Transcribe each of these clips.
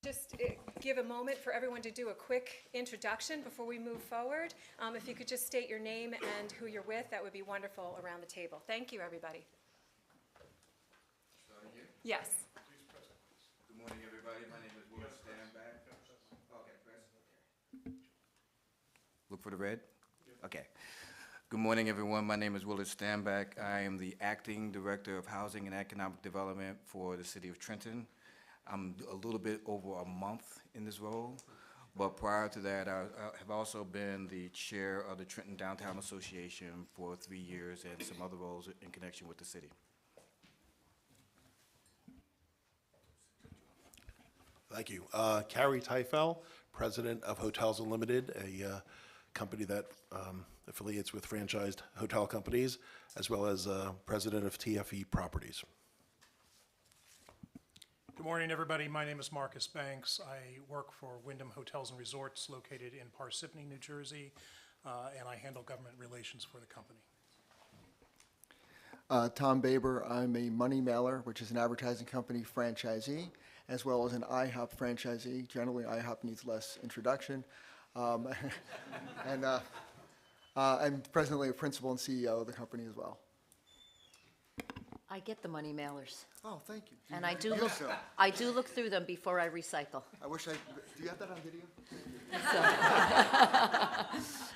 Just give a moment for everyone to do a quick introduction before we move forward. If you could just state your name and who you're with, that would be wonderful around the table. Thank you, everybody. Starting here? Yes. Good morning, everybody. My name is Will Stanback. Okay, press. Okay. Look for the red? Okay. Good morning, everyone. My name is Willard Stanback. I am the Acting Director of Housing and Economic Development for the City of Trenton. I'm a little bit over a month in this role, but prior to that, I have also been the chair of the Trenton Downtown Association for 3 years and some other roles in connection with the city. Thank you. Carrie Teifel, President of Hotels Unlimited, a company that affiliates with franchised hotel companies, as well as President of TFE Properties. Good morning, everybody. My name is Marcus Banks. I work for Wyndham Hotels and Resorts located in Parsippany, New Jersey, and I handle government relations for the company. Tom Baber, I'm a Money Mailer, which is an advertising company franchisee, as well as an IHOP franchisee. Generally, IHOP needs less introduction. And I'm presently a principal and CEO of the company as well. I get the money mailers, Oh, thank you. and I do look through them before I recycle. I wish do you have that on video?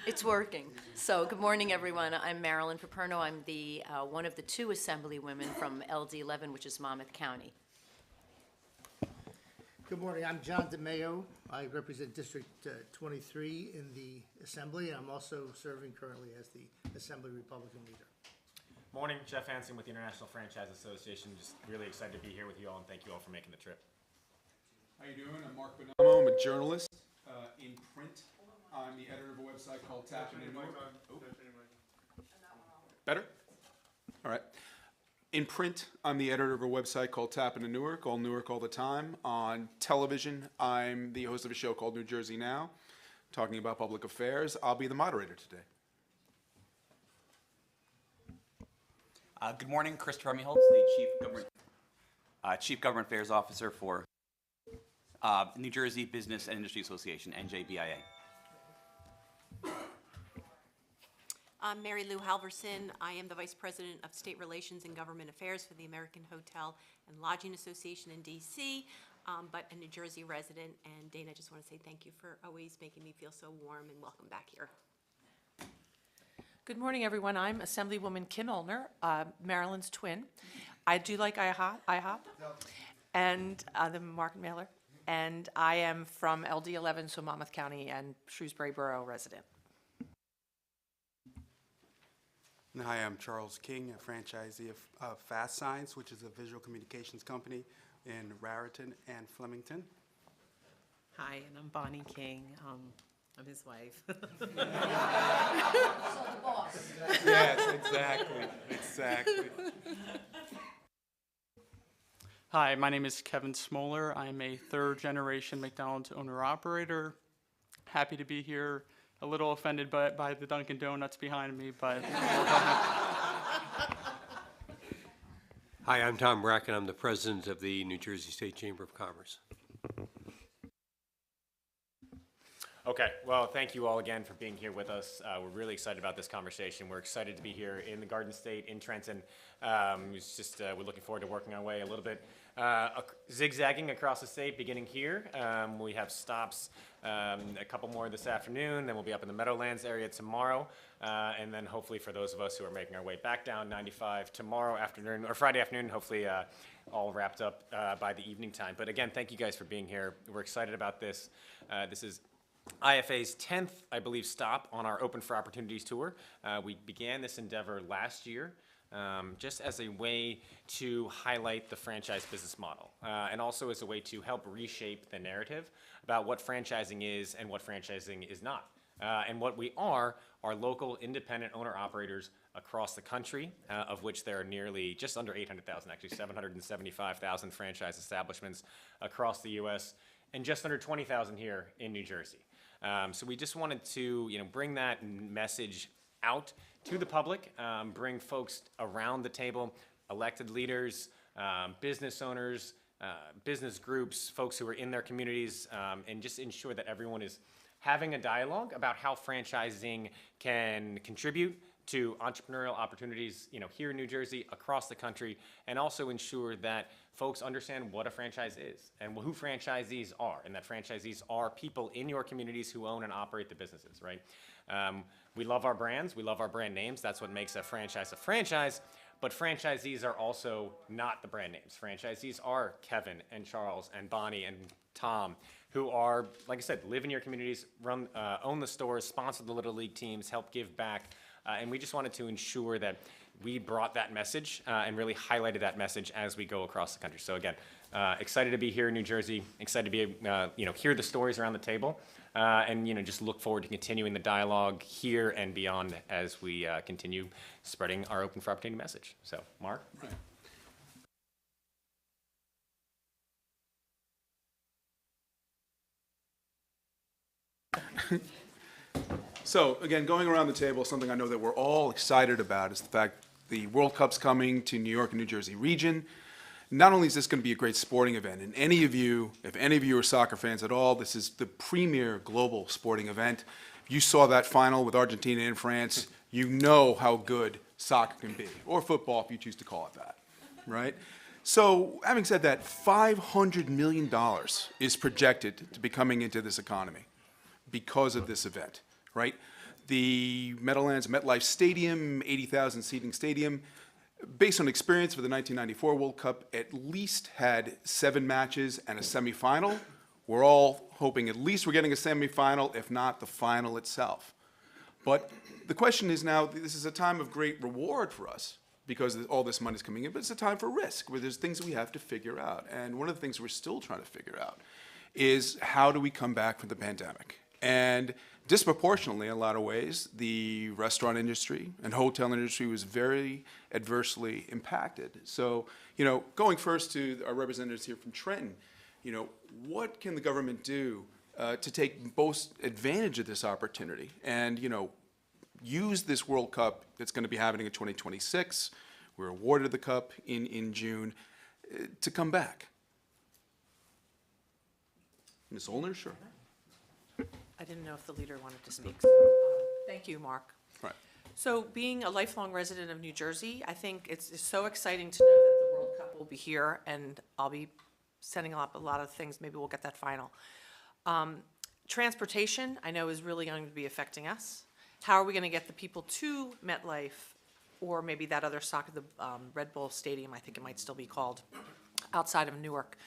It's working. So, good morning, everyone. I'm Marilyn Paperno. I'm the one of the 2 assemblywomen from LD11, which is Monmouth County. Good morning, I'm John DeMayo. I represent District 23 in the Assembly, and I'm also serving currently as the Assembly Republican leader. Morning, Jeff Hansen with the International Franchise Association. Just really excited to be here with you all, and thank you all for making the trip. How you doing? I'm Mark Bonamo. I'm a journalist in print. I'm the editor of a website called Tapping in Newark. Better? All right. In print, I'm the editor of a website called Tapping in Newark, all Newark all the time. On television, I'm the host of a show called New Jersey Now, talking about public affairs. I'll be the moderator today. Good morning, Christopher Miholtz, the Chief Government Affairs Officer for New Jersey Business and Industry Association, NJBIA. I'm Mary Lou Halverson. I am the Vice President of State Relations and Government Affairs for the American Hotel and Lodging Association in DC, but a New Jersey resident. And Dana, I just want to say thank you for always making me feel so warm, and welcome back here. Good morning, everyone. I'm Assemblywoman Kim Olner, Marilyn's twin. I do like IHOP, and the market mailer. And I am from LD11, so Monmouth County and Shrewsbury Borough resident. Hi, I'm Charles King, a franchisee of Fast Signs, which is a visual communications company in Raritan and Flemington. Hi, and I'm Bonnie King. I'm his wife. So the boss. Yes, exactly. Hi, my name is Kevin Smoller. I'm a 3rd-generation McDonald's owner-operator. Happy to be here. A little offended by the Dunkin' Donuts behind me, but... Hi, I'm Tom Bracken. I'm the president of the New Jersey State Chamber of Commerce. Okay, well, thank you all again for being here with us. We're really excited about this conversation. We're excited to be here in the Garden State in Trenton. It's just we're looking forward to working our way a little bit, zigzagging across the state, beginning here. We have stops, a couple more this afternoon, then we'll be up in the Meadowlands area tomorrow, and then hopefully for those of us who are making our way back down 95 tomorrow afternoon, or Friday afternoon, hopefully all wrapped up by the evening time. But again, thank you guys for being here. We're excited about this. This is IFA's 10th, I believe, stop on our Open for Opportunities tour. We began this endeavor last year just as a way to highlight the franchise business model and also as a way to help reshape the narrative about what franchising is and what franchising is not. And what we are local independent owner-operators across the country, of which there are nearly just under 800,000, actually 775,000 franchise establishments across the U.S., and just under 20,000 here in New Jersey. So we just wanted to, bring that message out to the public, bring folks around the table, elected leaders, business owners, business groups, folks who are in their communities, and just ensure that everyone is having a dialogue about how franchising can contribute to entrepreneurial opportunities, here in New Jersey, across the country, and also ensure that folks understand what a franchise is and who franchisees are, and that franchisees are people in your communities who own and operate the businesses, right? We love our brands, we love our brand names. That's what makes a franchise, but franchisees are also not the brand names. Franchisees are Kevin and Charles and Bonnie and Tom, who are, like I said, live in your communities, own the stores, sponsor the Little League teams, help give back. And we just wanted to ensure that we brought that message and really highlighted that message as we go across the country. So again, excited to be here in New Jersey, excited to be, hear the stories around the table, and, just look forward to continuing the dialogue here and beyond as we continue spreading our Open for Opportunity message. So, Mark? Right. So, again, going around the table, something I know that we're all excited about is the fact the World Cup's coming to New York and New Jersey region. Not only is this going to be a great sporting event, and if any of you are soccer fans at all, this is the premier global sporting event. If you saw that final with Argentina and France, you know how good soccer can be, or football if you choose to call it that, right? So, having said that, $500 million is projected to be coming into this economy because of this event, right? The Meadowlands MetLife Stadium, 80,000 seating stadium, based on experience for the 1994 World Cup, at least had 7 matches and a semifinal. We're all hoping at least we're getting a semifinal, if not the final itself. But the question is now, this is a time of great reward for us because all this money is coming in, but it's a time for risk where there's things that we have to figure out. And one of the things we're still trying to figure out is how do we come back from the pandemic? And disproportionately, in a lot of ways, the restaurant industry and hotel industry was very adversely impacted. So, going first to our representatives here from Trenton, what can the government do to take both advantage of this opportunity and, use this World Cup that's going to be happening in 2026? We're awarded the cup in June to come back. Ms. Olner, sure. I didn't know if the leader wanted to speak. So, thank you, Mark. Right. So being a lifelong resident of New Jersey, I think it's so exciting to know that the World Cup will be here, and I'll be setting up a lot of things. Maybe we'll get that final. Transportation, I know, is really going to be affecting us. How are we going to get the people to MetLife, or maybe that other soccer, the Red Bull Stadium, I think it might still be called, outside of Newark?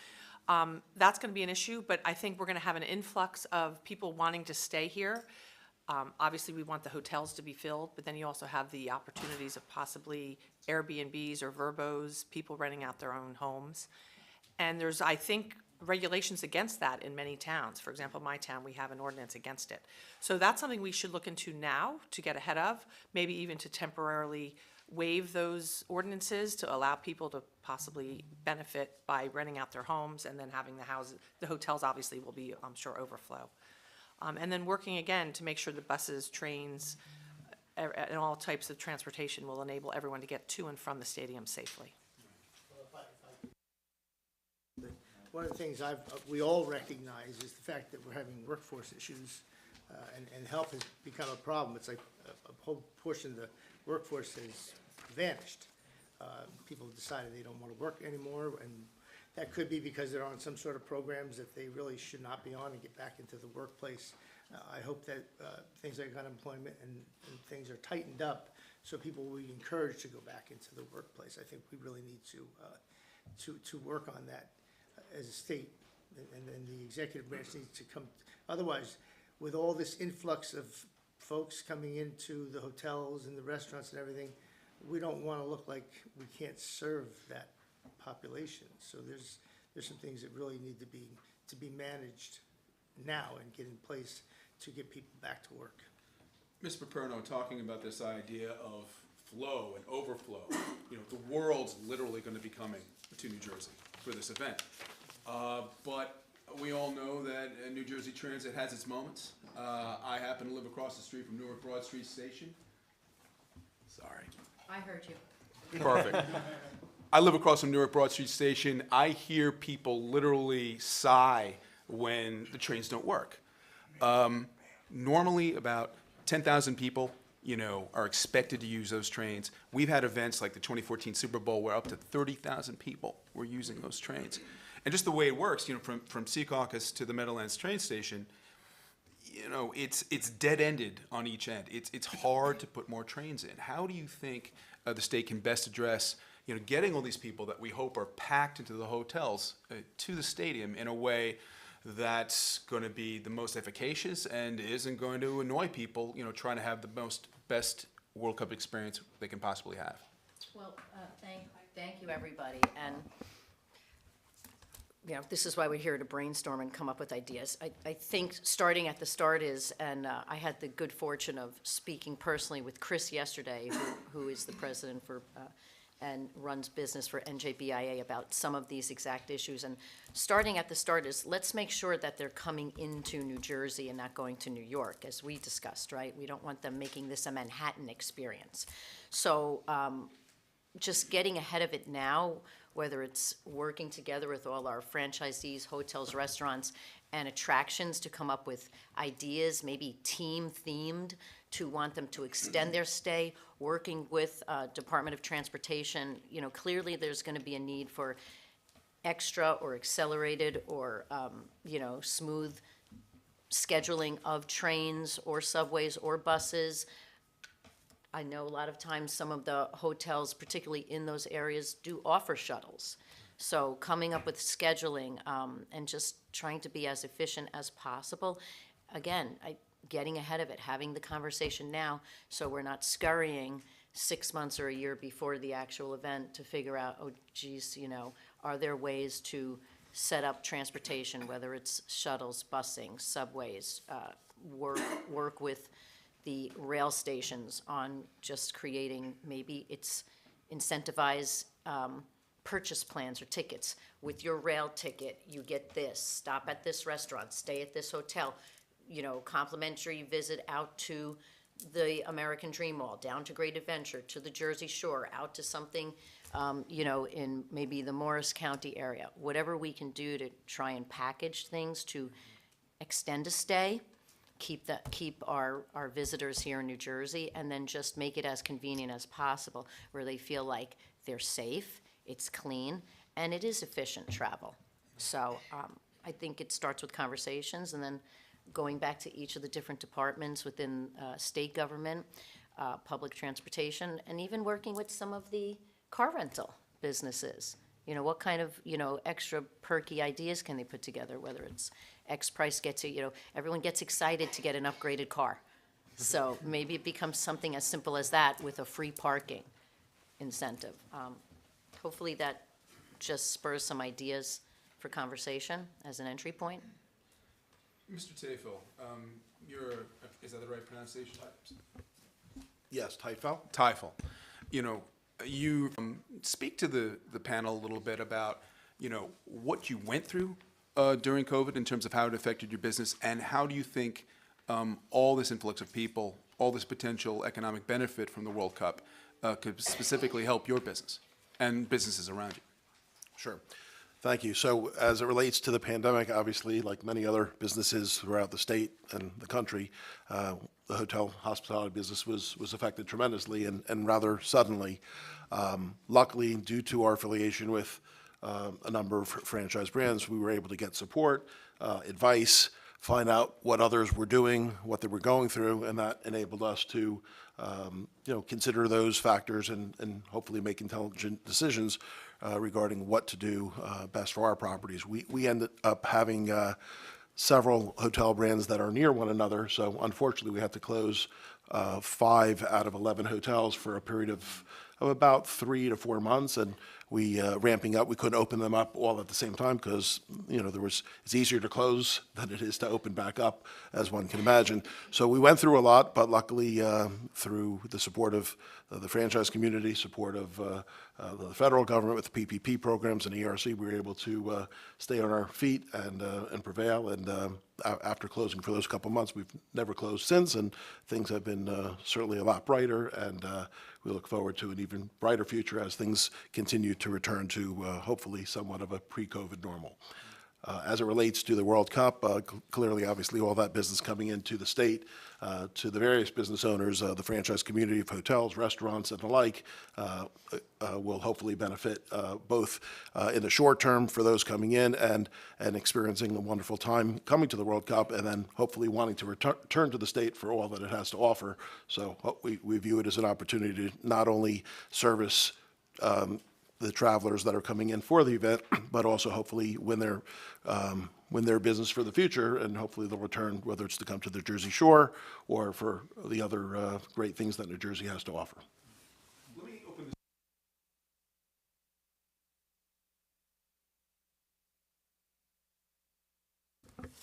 That's going to be an issue, but I think we're going to have an influx of people wanting to stay here. Obviously, we want the hotels to be filled, but then you also have the opportunities of possibly Airbnbs or Verbos, people renting out their own homes. And there's, I think, regulations against that in many towns. For example, my town, we have an ordinance against it. So that's something we should look into now to get ahead of, maybe even to temporarily waive those ordinances to allow people to possibly benefit by renting out their homes and then having the houses. The hotels obviously will be, I'm sure, overflow. And then working again to make sure the buses, trains, and all types of transportation will enable everyone to get to and from the stadium safely. One of the things we all recognize is the fact that we're having workforce issues, and health has become a problem. It's like a whole portion of the workforce has vanished. People have decided they don't want to work anymore, and that could be because they're on some sort of programs that they really should not be on and get back into the workplace. I hope that things like unemployment and things are tightened up so people will be encouraged to go back into the workplace. I think we really need to work on that as a state, and then the executive branch needs to come. Otherwise, with all this influx of folks coming into the hotels and the restaurants and everything, we don't want to look like we can't serve that population. So there's some things that really need to be managed now and get in place to get people back to work. Ms. Paperno, talking about this idea of flow and overflow, the world's literally going to be coming to New Jersey for this event. But we all know that New Jersey Transit has its moments. I happen to live across the street from Newark Broad Street Station. Sorry. I heard you. Perfect. I live across from Newark Broad Street Station. I hear people literally sigh when the trains don't work. Normally, about 10,000 people, are expected to use those trains. We've had events like the 2014 Super Bowl where up to 30,000 people were using those trains. And just the way it works, from Secaucus to the Meadowlands train station, it's dead-ended on each end. It's hard to put more trains in. How do you think the state can best address, getting all these people that we hope are packed into the hotels to the stadium in a way that's going to be the most efficacious and isn't going to annoy people, trying to have the best World Cup experience they can possibly have? Well, thank you, everybody. And, this is why we're here to brainstorm and come up with ideas. I think starting at the start is, and I had the good fortune of speaking personally with Chris yesterday, who is the president for and runs business for NJBIA about some of these exact issues. And starting at the start is, let's make sure that they're coming into New Jersey and not going to New York, as we discussed, right? We don't want them making this a Manhattan experience. So just getting ahead of it now, whether it's working together with all our franchisees, hotels, restaurants, and attractions to come up with ideas, maybe team-themed, to want them to extend their stay, working with Department of Transportation. Clearly there's going to be a need for extra or accelerated or, smooth scheduling of trains or subways or buses. I know a lot of times some of the hotels, particularly in those areas, do offer shuttles. So coming up with scheduling and just trying to be as efficient as possible. Again, getting ahead of it, having the conversation now so we're not scurrying 6 months or a year before the actual event to figure out, oh, geez, are there ways to set up transportation, whether it's shuttles, busing, subways, work with the rail stations on just creating, maybe it's incentivize purchase plans or tickets. With your rail ticket, you get this, stop at this restaurant, stay at this hotel, complimentary visit out to the American Dream Mall, down to Great Adventure, to the Jersey Shore, out to something, in maybe the Morris County area. Whatever we can do to try and package things to extend a stay, keep our visitors here in New Jersey, and then just make it as convenient as possible, where they feel like they're safe, it's clean, and it is efficient travel. So I think it starts with conversations, and then going back to each of the different departments within state government, public transportation, and even working with some of the car rental businesses. What kind of, extra perky ideas can they put together, whether it's X price gets you, everyone gets excited to get an upgraded car. So maybe it becomes something as simple as that with a free parking incentive. Hopefully that just spurs some ideas for conversation as an entry point. Mr. Tafel, is that the right pronunciation? Yes, Teifel. Teifel. You speak to the panel a little bit about, what you went through during COVID in terms of how it affected your business, and how do you think all this influx of people, all this potential economic benefit from the World Cup could specifically help your business and businesses around you? Sure. Thank you. So as it relates to the pandemic, obviously, like many other businesses throughout the state and the country, the hotel hospitality business was affected tremendously and rather suddenly. Luckily, due to our affiliation with a number of franchise brands, we were able to get support, advice, find out what others were doing, what they were going through, and that enabled us to consider those factors and hopefully make intelligent decisions regarding what to do best for our properties. We ended up having several hotel brands that are near one another, so unfortunately we had to close 5 out of 11 hotels for a period of about 3 to 4 months, and we ramping up. We couldn't open them up all at the same time because it's easier to close than it is to open back up, as one can imagine. So we went through a lot, but luckily through the support of the franchise community, support of the federal government with the PPP programs and ERC, we were able to stay on our feet and prevail. And after closing for those couple months, we've never closed since, and things have been certainly a lot brighter. And we look forward to an even brighter future as things continue to return to hopefully somewhat of a pre-COVID normal. As it relates to the World Cup, clearly, obviously, all that business coming into the state, to the various business owners, the franchise community of hotels, restaurants, and the like, will hopefully benefit both in the short term for those coming in and experiencing a wonderful time coming to the World Cup, and then hopefully wanting to return to the state for all that it has to offer. So we view it as an opportunity to not only service the travelers that are coming in for the event, but also hopefully win their business for the future, and hopefully they'll return, whether it's to come to the Jersey Shore or for the other great things that New Jersey has to offer.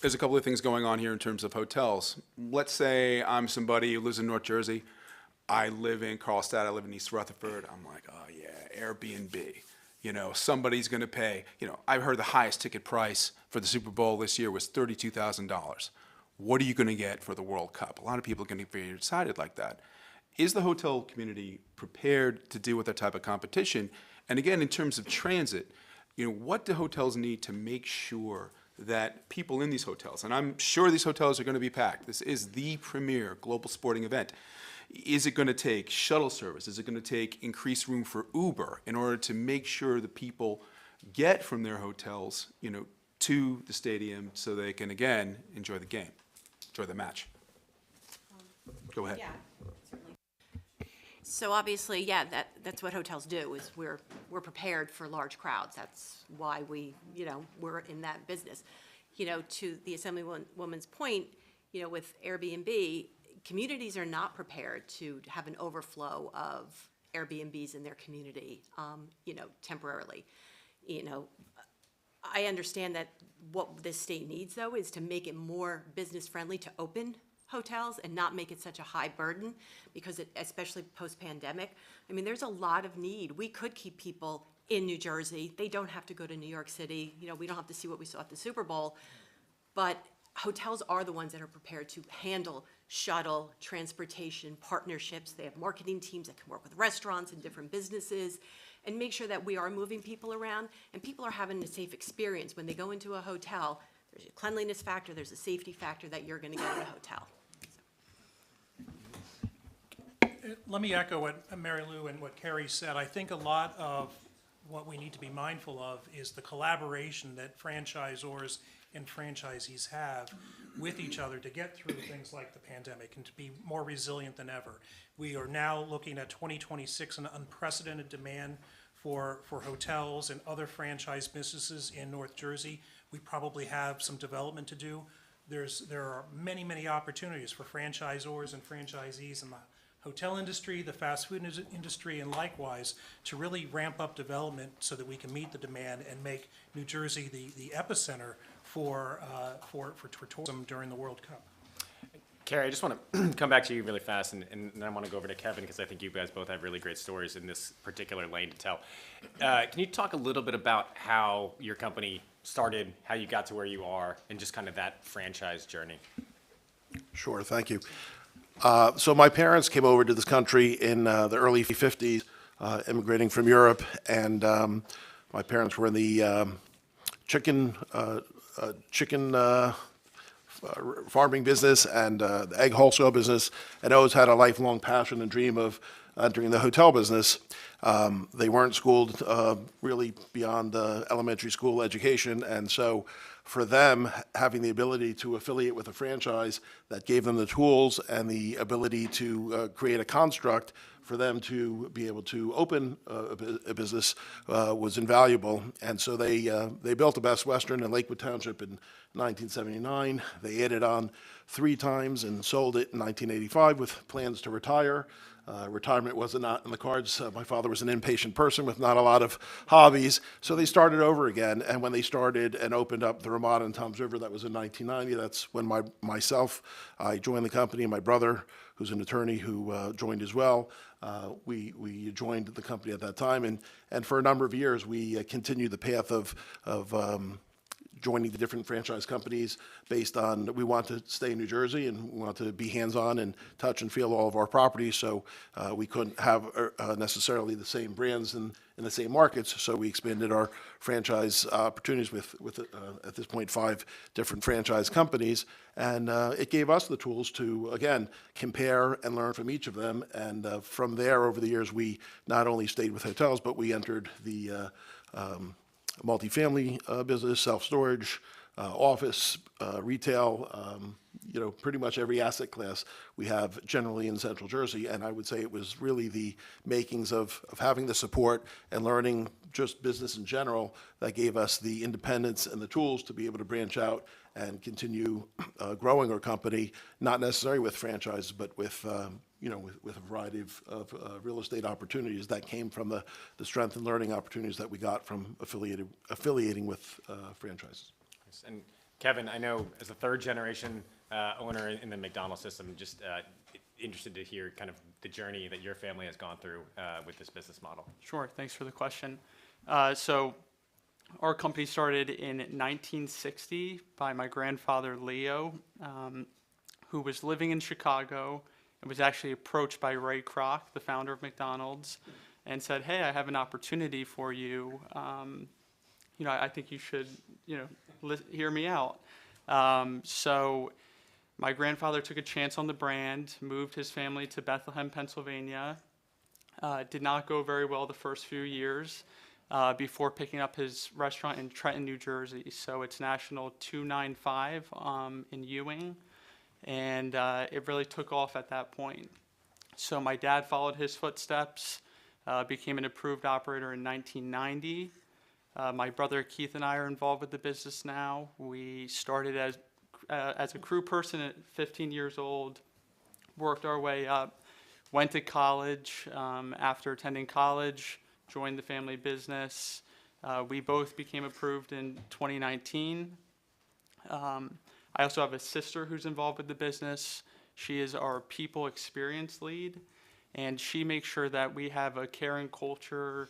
There's a couple of things going on here in terms of hotels. Let's say I'm somebody who lives in North Jersey. I live in Carlstadt, I live in East Rutherford. I'm like, oh yeah, Airbnb. You know, somebody's gonna pay, I've heard the highest ticket price for the Super Bowl this year was $32,000. What are you gonna get for the World Cup? A lot of people are gonna be excited like that. Is the hotel community prepared to deal with that type of competition? And again, in terms of transit, what do hotels need to make sure that people in these hotels, and I'm sure these hotels are gonna be packed, this is the premier global sporting event. Is it going to take shuttle service? Is it going to take increased room for Uber in order to make sure the people get from their hotels, to the stadium so they can, again, enjoy the game, enjoy the match? Go ahead. Yeah, certainly. So obviously, yeah, that's what hotels do, is we're prepared for large crowds. That's why we're in that business. To the Assemblywoman's point, with Airbnb, communities are not prepared to have an overflow of Airbnbs in their community, temporarily. I understand that what this state needs, though, is to make it more business-friendly to open hotels and not make it such a high burden, because especially post-pandemic, there's a lot of need. We could keep people in New Jersey. They don't have to go to New York City. We don't have to see what we saw at the Super Bowl. But hotels are the ones that are prepared to handle shuttle, transportation, partnerships. They have marketing teams that can work with restaurants and different businesses and make sure that we are moving people around and people are having a safe experience. When they go into a hotel, there's a cleanliness factor, there's a safety factor that you're gonna get in a hotel. Let me echo what Mary Lou and what Carrie said. I think a lot of what we need to be mindful of is the collaboration that franchisors and franchisees have with each other to get through things like the pandemic and to be more resilient than ever. We are now looking at 2026, an unprecedented demand for hotels and other franchise businesses in North Jersey. We probably have some development to do. There are many opportunities for franchisors and franchisees in the hotel industry, the fast food industry, and likewise, to really ramp up development so that we can meet the demand and make New Jersey the epicenter for tourism during the World Cup. Carrie, I just want to come back to you really fast, and then I want to go over to Kevin, because I think you guys both have really great stories in this particular lane to tell. Can you talk a little bit about how your company started, how you got to where you are, and just kind of that franchise journey? Sure, thank you. So my parents came over to this country in the early 50s, immigrating from Europe, and my parents were in the chicken farming business and the egg wholesale business, and always had a lifelong passion and dream of entering the hotel business. They weren't schooled really beyond elementary school education, and so for them, having the ability to affiliate with a franchise that gave them the tools and the ability to create a construct for them to be able to open a business was invaluable. And so they built a Best Western in Lakewood Township in 1979. They added on 3 times and sold it in 1985 with plans to retire. Retirement was not in the cards. My father was an impatient person with not a lot of hobbies, so they started over again. And when they started and opened up the Ramada in Toms River, that was in 1990. That's when I joined the company, and my brother, who's an attorney who joined as well. We joined the company at that time, and for a number of years, we continued the path of joining the different franchise companies based on, we want to stay in New Jersey and we want to be hands-on and touch and feel all of our properties, so we couldn't have necessarily the same brands in the same markets, so we expanded our franchise opportunities with at this point 5 different franchise companies, and it gave us the tools to, again, compare and learn from each of them, and from there, over the years, we not only stayed with hotels, but we entered the multifamily business, self-storage, office, retail, pretty much every asset class we have generally in Central Jersey. And I would say it was really the makings of having the support and learning just business in general that gave us the independence and the tools to be able to branch out and continue growing our company, not necessarily with franchises, but with with a variety of real estate opportunities that came from the strength and learning opportunities that we got from affiliating with franchises. And Kevin, I know as a third generation owner in the McDonald's system, just interested to hear kind of the journey that your family has gone through with this business model. Sure, thanks for the question. So our company started in 1960 by my grandfather, Leo, who was living in Chicago and was actually approached by Ray Kroc, the founder of McDonald's, and said, hey, I have an opportunity for you. I think you should, hear me out. So my grandfather took a chance on the brand, moved his family to Bethlehem, Pennsylvania. Did not go very well the first few years before picking up his restaurant in Trenton, New Jersey. So it's National 295 in Ewing. And it really took off at that point. So my dad followed his footsteps, became an approved operator in 1990. My brother Keith and I are involved with the business now. We started as a crew person at 15 years old, worked our way up, went to college. After attending college, joined the family business. We both became approved in 2019. I also have a sister who's involved with the business. She is our people experience lead, and she makes sure that we have a caring culture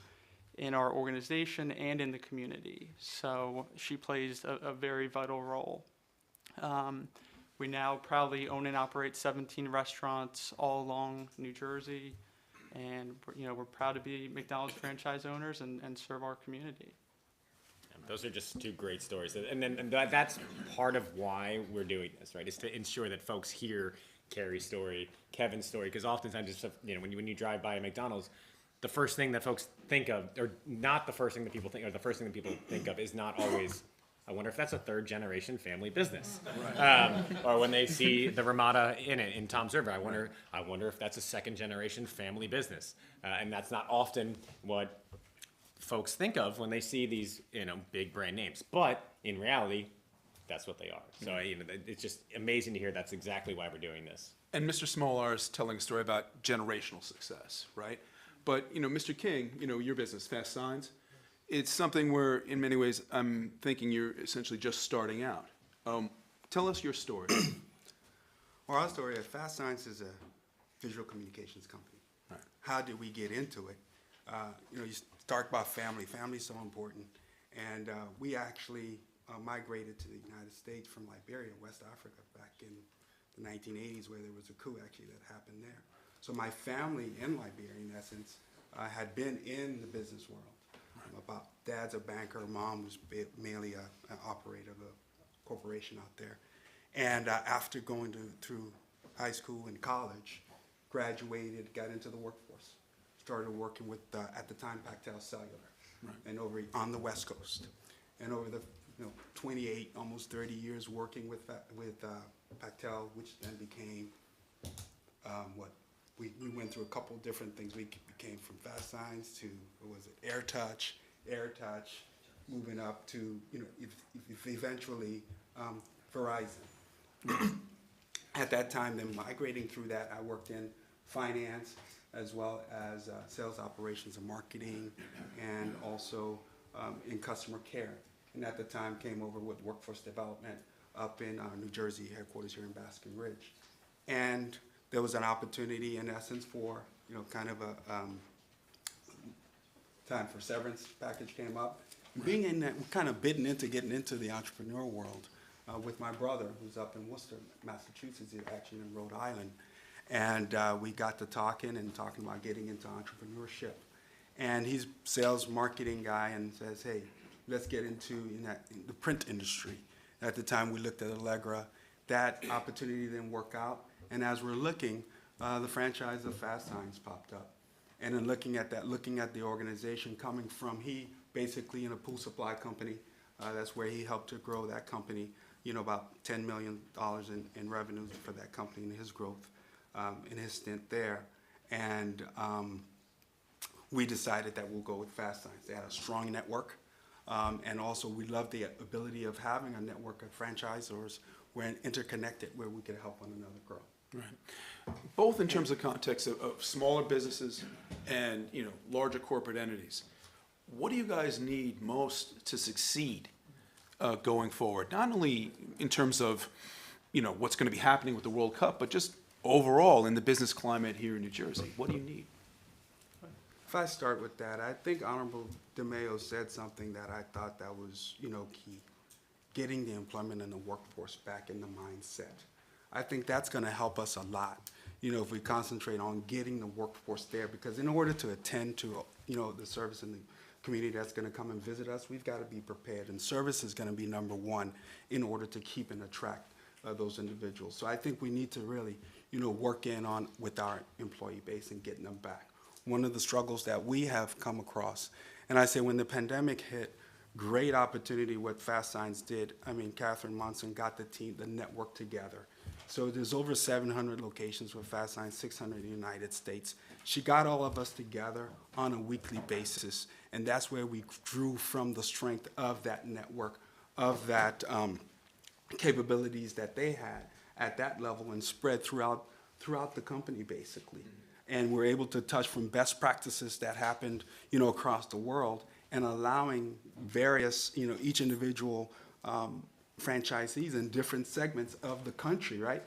in our organization and in the community. So she plays a very vital role. We now proudly own and operate 17 restaurants all along New Jersey, and we're proud to be McDonald's franchise owners and serve our community. Those are just 2 great stories. And that's part of why we're doing this, right? Is to ensure that folks hear Carrie's story, Kevin's story, because oftentimes it's, when you drive by a McDonald's, the first thing that folks think of, or not the first thing that people think, or the first thing that people think of is not always, I wonder if that's a 3rd generation family business. Or when they see the Ramada Inn in Tom's River, I wonder if that's a 2nd generation family business. And that's not often what folks think of when they see these, big brand names. But in reality, that's what they are. So, it's just amazing to hear that's exactly why we're doing this. And Mr. Smolar is telling a story about generational success, right? But, Mr. King, your business, Fast Signs, it's something where, in many ways, I'm thinking you're essentially just starting out. Tell us your story. Well, our story at Fast Signs is a visual communications company. Right. How did we get into it? You start by family. Family's so important. And we actually migrated to the United States from Liberia, West Africa, back in the 1980s, where there was a coup actually that happened there. So my family in Liberia, in essence, had been in the business world. Dad's a banker, mom was mainly an operator of a corporation out there. And after going through high school and college, graduated, got into the workforce. Started working with, at the time, Pactel Cellular, right, and over on the West Coast. And over the 28, almost 30 years working with Pactel, which then became we went through a couple different things. We became from Fast Signs to, what was it, Air Touch, moving up to, eventually Verizon. At that time, then migrating through that, I worked in finance as well as sales operations and marketing, and also in customer care. And at the time, came over with workforce development up in New Jersey, headquarters here in Baskin Ridge. And there was an opportunity in essence for, kind of a time for severance package came up. Being in that, kind of getting into the entrepreneur world with my brother, who's up in Worcester, Massachusetts, he's actually in Rhode Island. And we got to talking about getting into entrepreneurship. And he's sales marketing guy and says, hey, let's get into in the print industry. At the time we looked at Allegra. That opportunity didn't work out. And as we're looking, the franchise of Fast Signs popped up. And in looking at that, looking at the organization coming from, he basically in a pool supply company, that's where he helped to grow that company, about $10 million in revenues for that company and his growth in his stint there. And we decided that we'll go with Fast Signs. They had a strong network. And also we love the ability of having a network of franchisors where interconnected, where we could help one another grow. Right. Both in terms of context of smaller businesses and, larger corporate entities. What do you guys need most to succeed going forward? Not only in terms of, what's going to be happening with the World Cup, but just overall in the business climate here in New Jersey. What do you need? If I start with that, I think Honorable DeMayo said something that I thought that was, key. Getting the employment and the workforce back in the mindset. I think that's going to help us a lot, if we concentrate on getting the workforce there, because in order to attend to, the service in the community that's going to come and visit us, we've got to be prepared, and service is going to be number one in order to keep and attract those individuals. So I think we need to really, work in on with our employee base and getting them back. One of the struggles that we have come across, and I say when the pandemic hit, great opportunity what Fast Signs did. I mean, Catherine Monson got the network together. So there's over 700 locations with Fast Signs, 600 in the United States. She got all of us together on a weekly basis, and that's where we drew from the strength of that network, of that capabilities that they had at that level and spread throughout the company, basically. And we're able to touch from best practices that happened, across the world, and allowing various, each individual franchisees in different segments of the country, right?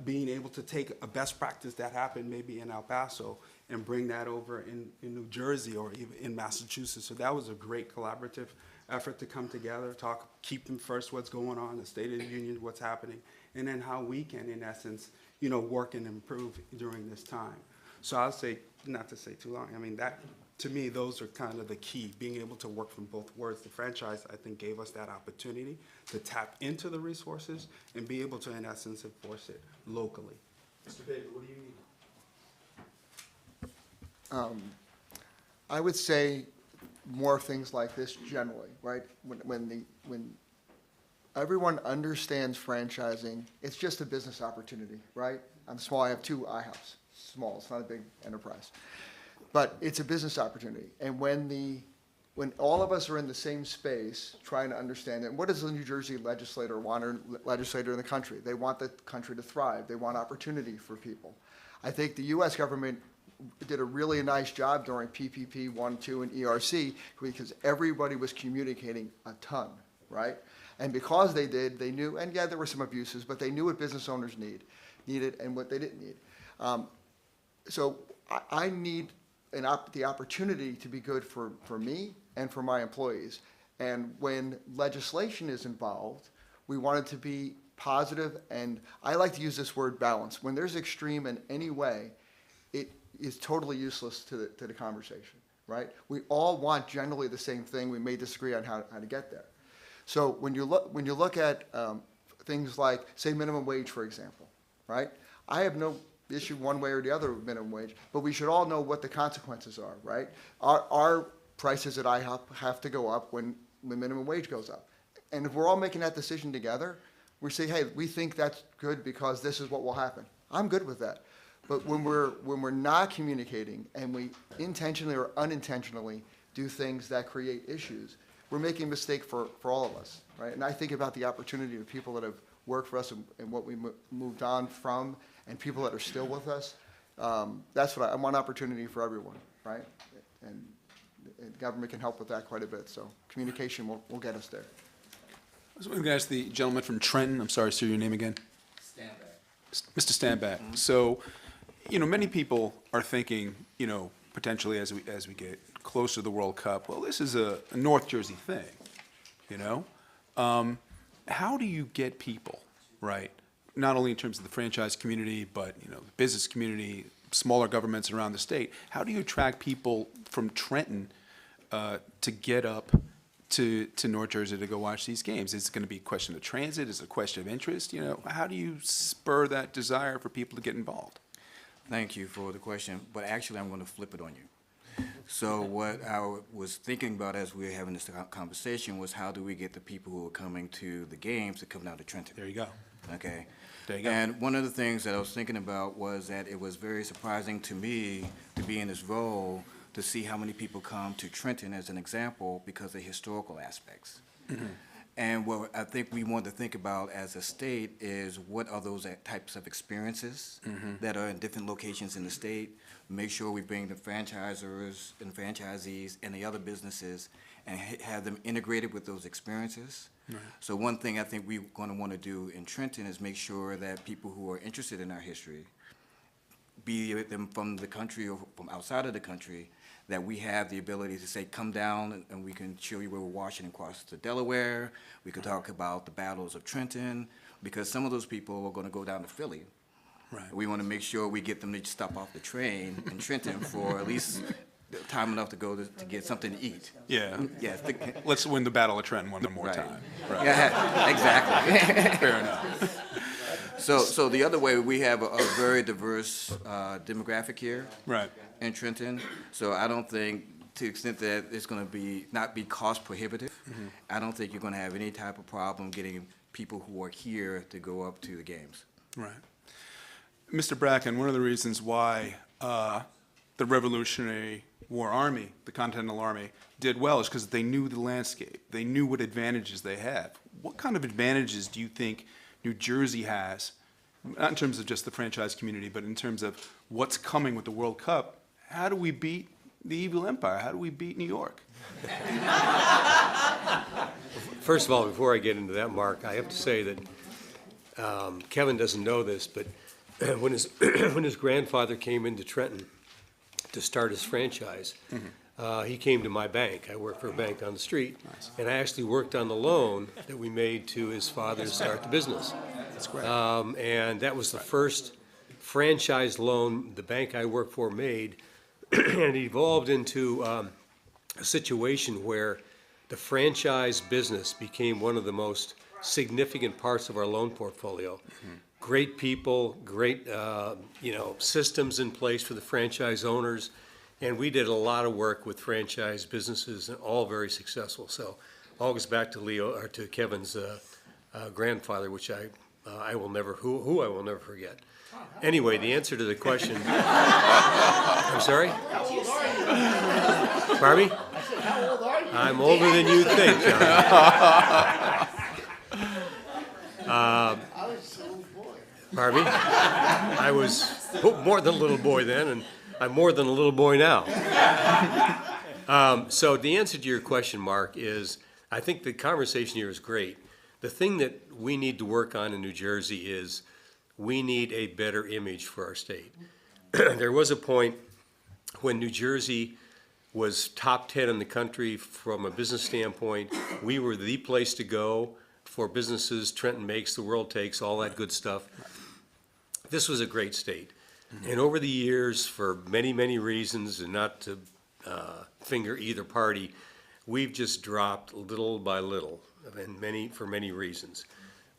Being able to take a best practice that happened maybe in El Paso and bring that over in New Jersey or even in Massachusetts. So that was a great collaborative effort to come together, talk, keep them first what's going on, the State of the Union, what's happening, and then how we can, in essence, work and improve during this time. So I'll say, not to say too long, I mean, that, to me, those are kind of the key, being able to work from both worlds. The franchise, I think, gave us that opportunity to tap into the resources and be able to, in essence, enforce it locally. Mr. Baker, what do you need? I would say more things like this generally, right? When everyone understands franchising, it's just a business opportunity, right? I'm small, I have 2 IHOPs. Small, it's not a big enterprise. But it's a business opportunity. And when all of us are in the same space trying to understand it, what does the New Jersey legislator want, or legislator in the country? They want the country to thrive. They want opportunity for people. I think the U.S. government did a really nice job during PPP 1, 2, and ERC because everybody was communicating a ton, right? And because they did, they knew, and yeah, there were some abuses, but they knew what business owners needed and what they didn't need. So I need the opportunity to be good for me and for my employees. And when legislation is involved, we want it to be positive, and I like to use this word balance. When there's extreme in any way, it is totally useless to the conversation, right? We all want generally the same thing. We may disagree on how to get there. So when you look at things like, say, minimum wage, for example, right? I have no issue one way or the other with minimum wage, but we should all know what the consequences are, right? Our prices at IHOP have to go up when minimum wage goes up. And if we're all making that decision together, we say, hey, we think that's good because this is what will happen. I'm good with that. But when we're not communicating and we intentionally or unintentionally do things that create issues, we're making a mistake for all of us, right? And I think about the opportunity of people that have worked for us and what we moved on from, and people that are still with us. That's what I want, opportunity for everyone, right? And government can help with that quite a bit. So communication will get us there. I was going to ask the gentleman from Trenton. I'm sorry, sir, your name again? Mr. Stanback, so, many people are thinking, potentially as we get closer to the World Cup, well, this is a North Jersey thing, How do you get people, right? Not only in terms of the franchise community, but, the business community, smaller governments around the state. How do you attract people from Trenton to get up to North Jersey to go watch these games? Is it going to be a question of transit? Is it a question of interest? How do you spur that desire for people to get involved? Thank you for the question, but actually I'm going to flip it on you. So what I was thinking about as we were having this conversation was how do we get the people who are coming to the games to come down to Trenton? There you go. Okay. There you go. And one of the things that I was thinking about was that it was very surprising to me to be in this role to see how many people come to Trenton as an example because of historical aspects. Mm-hmm. And what I think we want to think about as a state is what are those types of experiences that are in different locations in the state. Make sure we bring the franchisors and franchisees and the other businesses and have them integrated with those experiences. Right. So one thing I think we're going to want to do in Trenton is make sure that people who are interested in our history, be it them from the country or from outside of the country, that we have the ability to say, come down and we can show you where we're Washington across to Delaware. We can talk about the battles of Trenton, because some of those people are going to go down to Philly. Right. We want to make sure we get them to stop off the train in Trenton for at least time enough to go to get something to eat. Yeah. Yes. Let's win the Battle of Trenton one more Right. time. Right. Yeah, exactly. Fair enough. So the other way, we have a very diverse demographic here. Right. In Trenton. So I don't think, to the extent that it's going to not be cost prohibitive, I don't think you're going to have any type of problem getting people who are here to go up to the games. Right. Mr. Bracken, one of the reasons why the Revolutionary War Army, the Continental Army, did well is because they knew the landscape. They knew what advantages they have. What kind of advantages do you think New Jersey has, not in terms of just the franchise community, but in terms of what's coming with the World Cup? How do we beat the evil empire? How do we beat New York? First of all, before I get into that, Mark, I have to say that Kevin doesn't know this, but when his grandfather came into Trenton to start his franchise, he came to my bank. I work for a bank on the street, and I actually worked on the loan that we made to his father to start the business. That's great. And that was the first franchise loan the bank I work for made, and it evolved into a situation where the franchise business became one of the most significant parts of our loan portfolio. Great people, great systems in place for the franchise owners, and we did a lot of work with franchise businesses, and all very successful. So all goes back to Kevin's grandfather, which I will never forget. Anyway, the answer to the question. I'm sorry? How old are you? Pardon me? I said, how old are you? I'm older than you think, John. I was a little boy. Pardon me? I was more than a little boy then, and I'm more than a little boy now. So the answer to your question, Mark, is I think the conversation here is great. The thing that we need to work on in New Jersey is we need a better image for our state. There was a point when New Jersey was top 10 in the country from a business standpoint. We were the place to go for businesses. Trenton makes, the world takes, all that good stuff. This was a great state. And over the years, for many, many reasons, and not to finger either party, we've just dropped little by little, and for many reasons.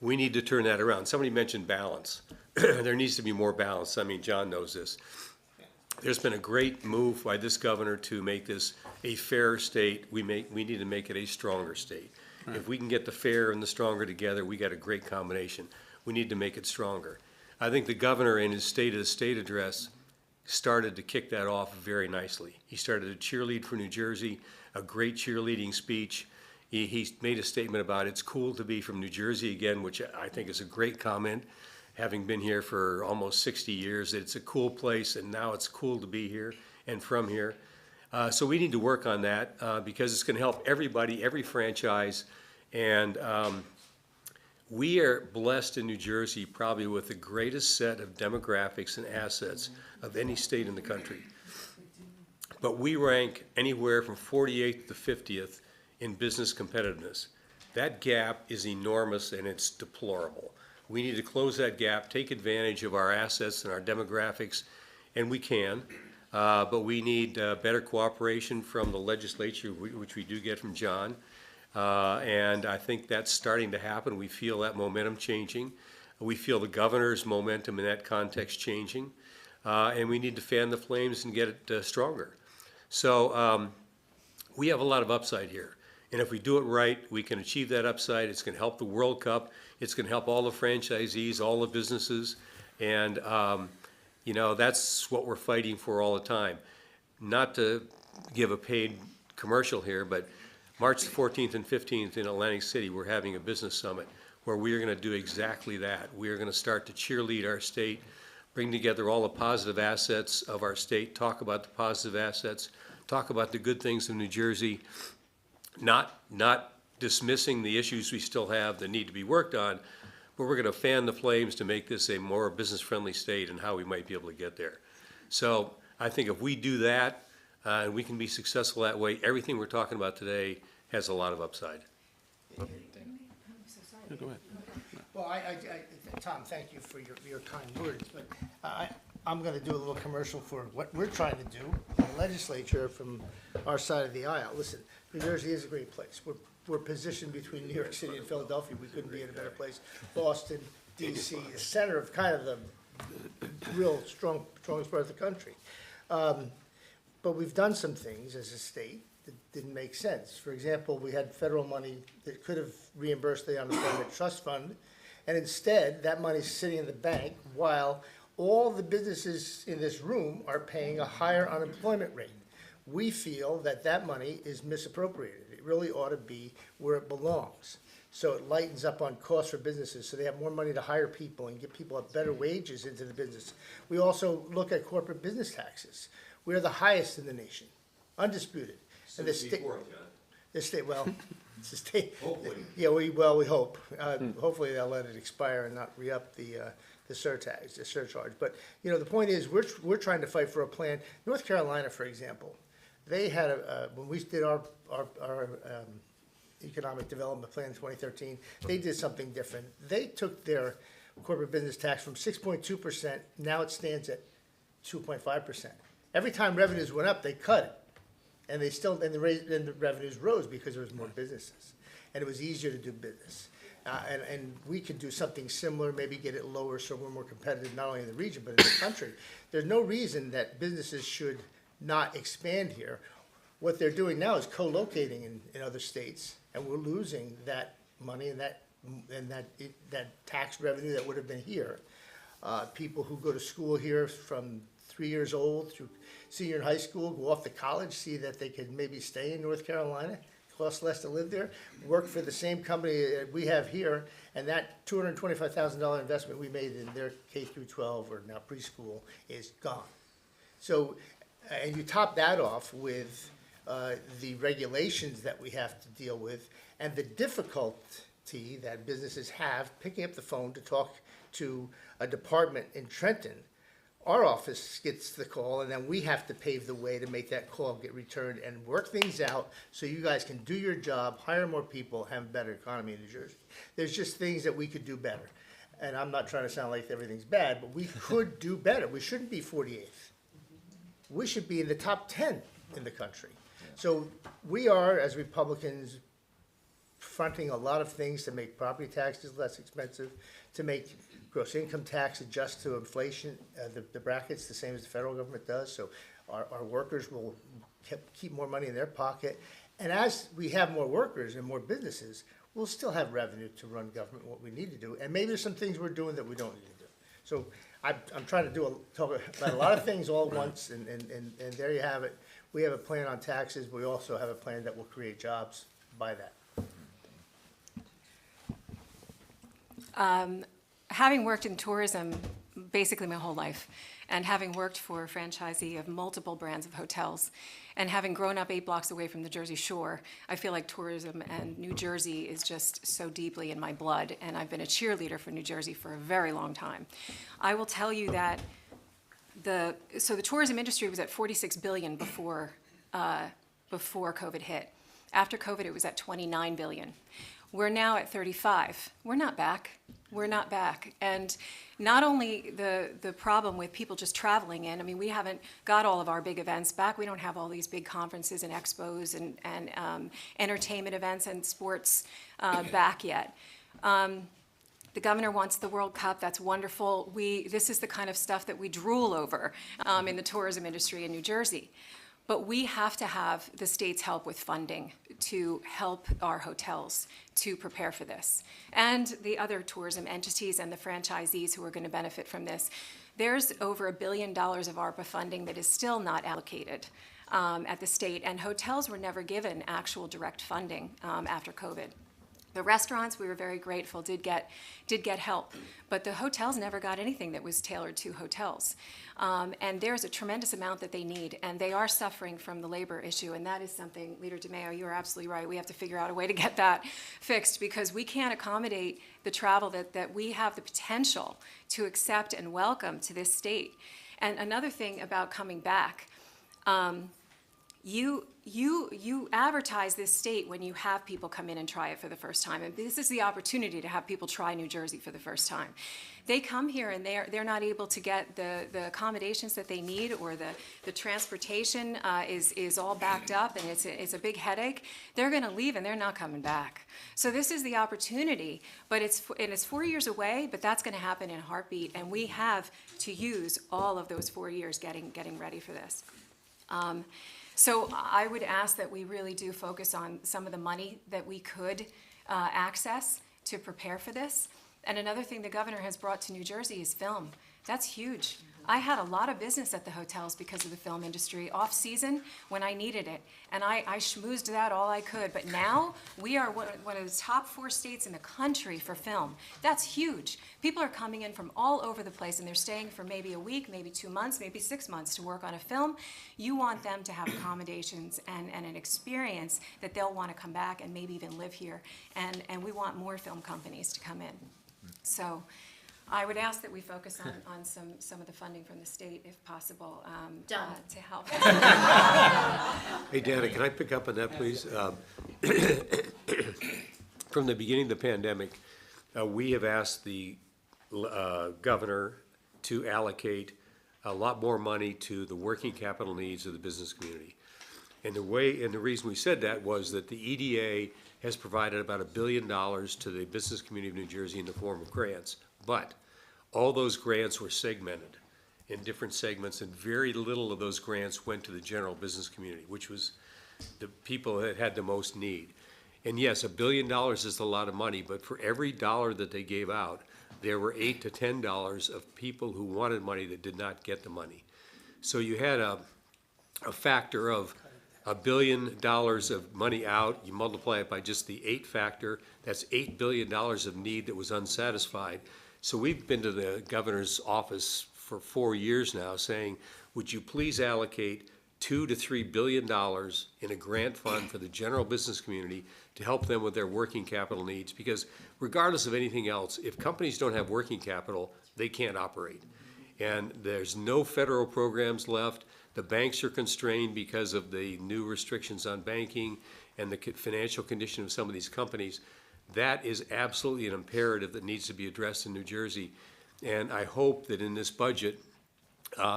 We need to turn that around. Somebody mentioned balance. There needs to be more balance. I mean, John knows this. There's been a great move by this governor to make this a fairer state. We need to make it a stronger state. Right. If we can get the fair and the stronger together, we got a great combination. We need to make it stronger. I think the governor in his State of the State address started to kick that off very nicely. He started to cheerlead for New Jersey, a great cheerleading speech. He made a statement about it's cool to be from New Jersey again, which I think is a great comment. Having been here for almost 60 years, it's a cool place, and now it's cool to be here and from here. So we need to work on that because it's going to help everybody, every franchise. And We are blessed in New Jersey probably with the greatest set of demographics and assets of any state in the country. But we rank anywhere from 48th to 50th in business competitiveness. That gap is enormous and it's deplorable. We need to close that gap, take advantage of our assets and our demographics, and we can. But we need better cooperation from the legislature, which we do get from John. And I think that's starting to happen. We feel that momentum changing. We feel the governor's momentum in that context changing. And we need to fan the flames and get it stronger. So we have a lot of upside here. And if we do it right, we can achieve that upside. It's going to help the World Cup. It's going to help all the franchisees, all the businesses. And, you know, that's what we're fighting for all the time. Not to give a paid commercial here, but March 14th and 15th in Atlantic City, we're having a business summit where we are going to do exactly that. We are going to start to cheerlead our state, bring together all the positive assets of our state, talk about the positive assets, talk about the good things of New Jersey, not dismissing the issues we still have that need to be worked on, but we're going to fan the flames to make this a more business-friendly state and how we might be able to get there. So I think if we do that, and we can be successful that way, everything we're talking about today has a lot of upside. Go ahead. Well, Tom, thank you for your kind words, but I'm going to do a little commercial for what we're trying to do in the legislature from our side of the aisle. Listen, New Jersey is a great place. We're positioned between New York City and Philadelphia. We couldn't be in a better place. Boston, D.C., the center of kind of the real strongest part of the country. But we've done some things as a state that didn't make sense. For example, we had federal money that could have reimbursed the unemployment trust fund, and instead, that money's sitting in the bank while all the businesses in this room are paying a higher unemployment rate. We feel that that money is misappropriated. It really ought to be where it belongs. So it lightens up on costs for businesses, so they have more money to hire people and get people better wages into the business. We also look at corporate business taxes. We're the highest in the nation, undisputed. And the state, well, it's the state. Hopefully. Yeah, we hope. Hopefully they'll let it expire and not re-up the surcharge. But, you know, the point is, we're trying to fight for a plan. North Carolina, for example, they had when we did our economic development plan in 2013, they did something different. They took their corporate business tax from 6.2%, now it stands at 2.5%. Every time revenues went up, they cut it. And the revenues rose because there was more businesses. And it was easier to do business. And we could do something similar, maybe get it lower so we're more competitive, not only in the region, but in the country. There's no reason that businesses should not expand here. What they're doing now is co-locating in other states, and we're losing that money and that tax revenue that would have been here. People who go to school here from 3 years old through senior in high school, go off to college, see that they could maybe stay in North Carolina, costs less to live there, work for the same company that we have here, and that $225,000 investment we made in their K through 12 or now preschool is gone. So, and you top that off with the regulations that we have to deal with and the difficulty that businesses have picking up the phone to talk to a department in Trenton. Our office gets the call, and then we have to pave the way to make that call get returned and work things out so you guys can do your job, hire more people, have a better economy in New Jersey. There's just things that we could do better. And I'm not trying to sound like everything's bad, but we could do better. We shouldn't be 48th. We should be in the top 10 in the country. So we are, as Republicans, fronting a lot of things to make property taxes less expensive, to make gross income tax adjust to inflation, the brackets, the same as the federal government does, so our workers will keep more money in their pocket. And as we have more workers and more businesses, we'll still have revenue to run government, what we need to do. And maybe there's some things we're doing that we don't need to do. So I'm trying to talk about a lot of things all at once, and there you have it. We have a plan on taxes, but we also have a plan that will create jobs by that. Having worked in tourism basically my whole life. And having worked for a franchisee of multiple brands of hotels, and having grown up 8 blocks away from the Jersey Shore, I feel like tourism and New Jersey is just so deeply in my blood, and I've been a cheerleader for New Jersey for a very long time. I will tell you that the tourism industry was at $46 billion before COVID hit. After COVID, it was at $29 billion. We're now at 35. We're not back. We're not back. And not only the problem with people just traveling in, I mean, we haven't got all of our big events back. We don't have all these big conferences and expos and entertainment events and sports back yet. The governor wants the World Cup. That's wonderful. This is the kind of stuff that we drool over in the tourism industry in New Jersey. But we have to have the state's help with funding to help our hotels to prepare for this. And the other tourism entities and the franchisees who are going to benefit from this. There's over $1 billion of ARPA funding that is still not allocated at the state, and hotels were never given actual direct funding after COVID. The restaurants, we were very grateful, did get help, but the hotels never got anything that was tailored to hotels. And there's a tremendous amount that they need, and they are suffering from the labor issue, and that is something, Leader DeMeo, you are absolutely right. We have to figure out a way to get that fixed, because we can't accommodate the travel that we have the potential to accept and welcome to this state. And another thing about coming back, you advertise this state when you have people come in and try it for the first time. And this is the opportunity to have people try New Jersey for the first time. They come here and they're not able to get the accommodations that they need, or the transportation is all backed up and it's a big headache. They're going to leave and they're not coming back. So this is the opportunity, but it's 4 years away, but that's going to happen in a heartbeat, and we have to use all of those 4 years getting ready for this. So I would ask that we really do focus on some of the money that we could access to prepare for this. And another thing the governor has brought to New Jersey is film. That's huge. I had a lot of business at the hotels because of the film industry off season when I needed it. And I schmoozed that all I could. But now we are one of the top 4 states in the country for film. That's huge. People are coming in from all over the place, and they're staying for maybe a week, maybe 2 months, maybe 6 months to work on a film. You want them to have accommodations and an experience that they'll want to come back and maybe even live here. And we want more film companies to come in. So I would ask that we focus on some of the funding from the state, if possible, to help. Hey, Dana, can I pick up on that, please? From the beginning of the pandemic, we have asked the governor to allocate a lot more money to the working capital needs of the business community. And the reason we said that was that the EDA has provided about $1 billion to the business community of New Jersey in the form of grants. But all those grants were segmented in different segments, and very little of those grants went to the general business community, which was the people that had the most need. And yes, $1 billion is a lot of money, but for every dollar that they gave out, there were $8 to $10 of people who wanted money that did not get the money. So you had a factor of $1 billion of money out, you multiply it by just the 8 factor, that's $8 billion of need that was unsatisfied. So we've been to the governor's office for 4 years now saying, would you please allocate $2 to $3 billion in a grant fund for the general business community to help them with their working capital needs? Because regardless of anything else, if companies don't have working capital, they can't operate. And there's no federal programs left. The banks are constrained because of the new restrictions on banking and the financial condition of some of these companies. That is absolutely an imperative that needs to be addressed in New Jersey. And I hope that in this budget,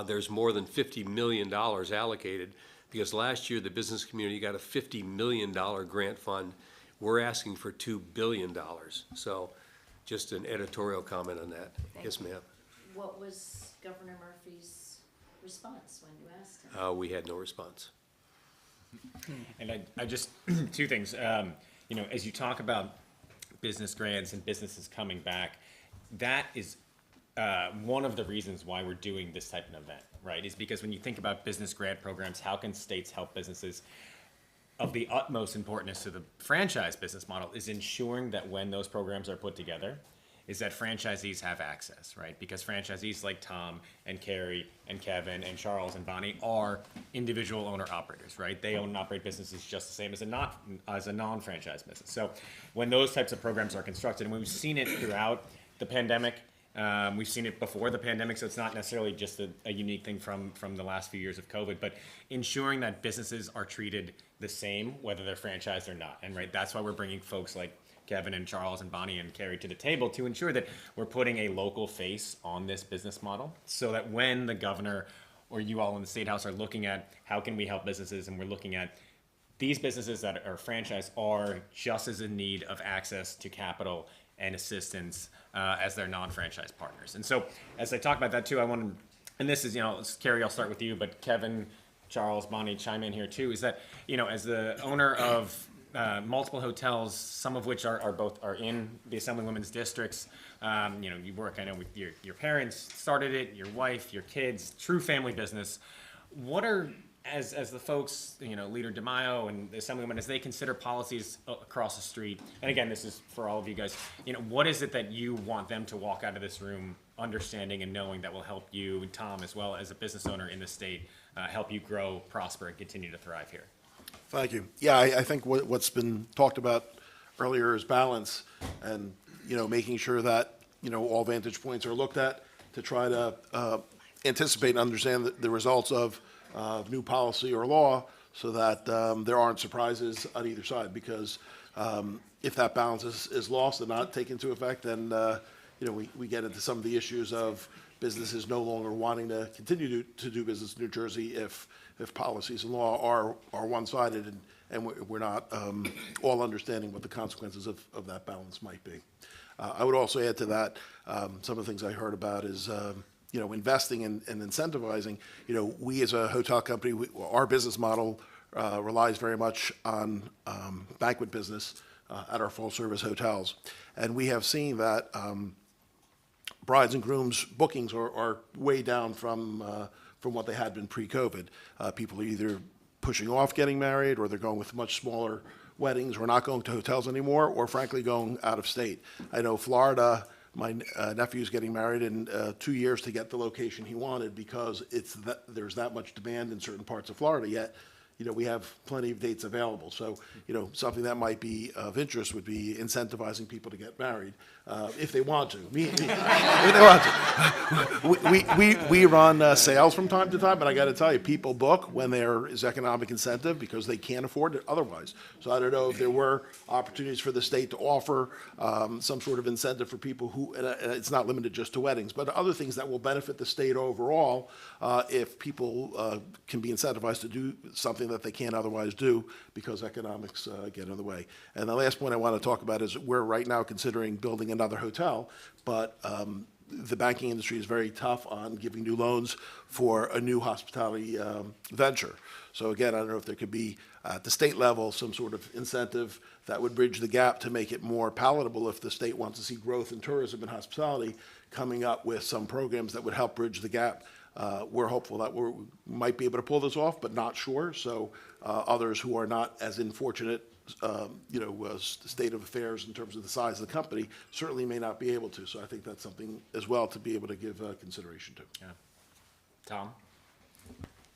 there's more than $50 million allocated, because last year the business community got a $50 million grant fund. We're asking for $2 billion. So just an editorial comment on that. Yes, ma'am. What was Governor Murphy's response when you asked him? We had no response. And I just, 2 things. As you talk about business grants and businesses coming back, that is one of the reasons why we're doing this type of event, right? Is because when you think about business grant programs, how can states help businesses? Of the utmost importance to the franchise business model is ensuring that when those programs are put together, is that franchisees have access, right? Because franchisees like Tom and Carrie and Kevin and Charles and Bonnie are individual owner operators, right? They own and operate businesses just the same as a non-franchise business. So when those types of programs are constructed, and we've seen it throughout the pandemic, we've seen it before the pandemic, so it's not necessarily just a unique thing from the last few years of COVID, but ensuring that businesses are treated the same, whether they're franchised or not. And right, that's why we're bringing folks like Kevin and Charles and Bonnie and Carrie to the table to ensure that we're putting a local face on this business model, so that when the governor or you all in the State House are looking at how can we help businesses, and we're looking at these businesses that are franchised are just as in need of access to capital and assistance as their non-franchise partners. And so as I talk about that too, I want to, and this is, Carrie, I'll start with you, but Kevin, Charles, Bonnie, chime in here too, is that, as the owner of multiple hotels, some of which are in the Assemblywomen's districts, you work, I know, with your parents started it, your wife, your kids, true family business. What are, as the folks, Leader DeMaio and the Assemblywomen, as they consider policies across the street, and again, this is for all of you guys, what is it that you want them to walk out of this room understanding and knowing that will help you, Tom, as well as a business owner in the state, help you grow, prosper, and continue to thrive here? Thank you. Yeah, I think what's been talked about earlier is balance, and, making sure that, all vantage points are looked at to try to anticipate and understand the results of new policy or law, so that there aren't surprises on either side. Because if that balance is lost and not taken into effect, then we get into some of the issues of businesses no longer wanting to continue to do business in New Jersey if policies and law are one-sided, and we're not all understanding what the consequences of that balance might be. I would also add to that, some of the things I heard about is investing and incentivizing. We as a hotel company, our business model relies very much on banquet business at our full-service hotels. And we have seen that brides and grooms bookings are way down from what they had been pre-COVID. People are either pushing off getting married, or they're going with much smaller weddings, or not going to hotels anymore, or frankly going out of state. I know Florida, my nephew's getting married in 2 years to get the location he wanted, because there's that much demand in certain parts of Florida, yet we have plenty of dates available. So, something that might be of interest would be incentivizing people to get married, if they want to. If they want to. We run sales from time to time, but I got to tell you, people book when there is economic incentive because they can't afford it otherwise. So I don't know if there were opportunities for the state to offer some sort of incentive for people who, and it's not limited just to weddings, but other things that will benefit the state overall, if people can be incentivized to do something that they can't otherwise do because economics get in the way. And the last point I want to talk about is we're right now considering building another hotel, but the banking industry is very tough on giving new loans for a new hospitality venture. So again, I don't know if there could be at the state level some sort of incentive that would bridge the gap to make it more palatable if the state wants to see growth in tourism and hospitality, coming up with some programs that would help bridge the gap. We're hopeful that we might be able to pull this off, but not sure. So others who are not as unfortunate, state of affairs in terms of the size of the company certainly may not be able to. So I think that's something as well to be able to give consideration to. Yeah. Tom?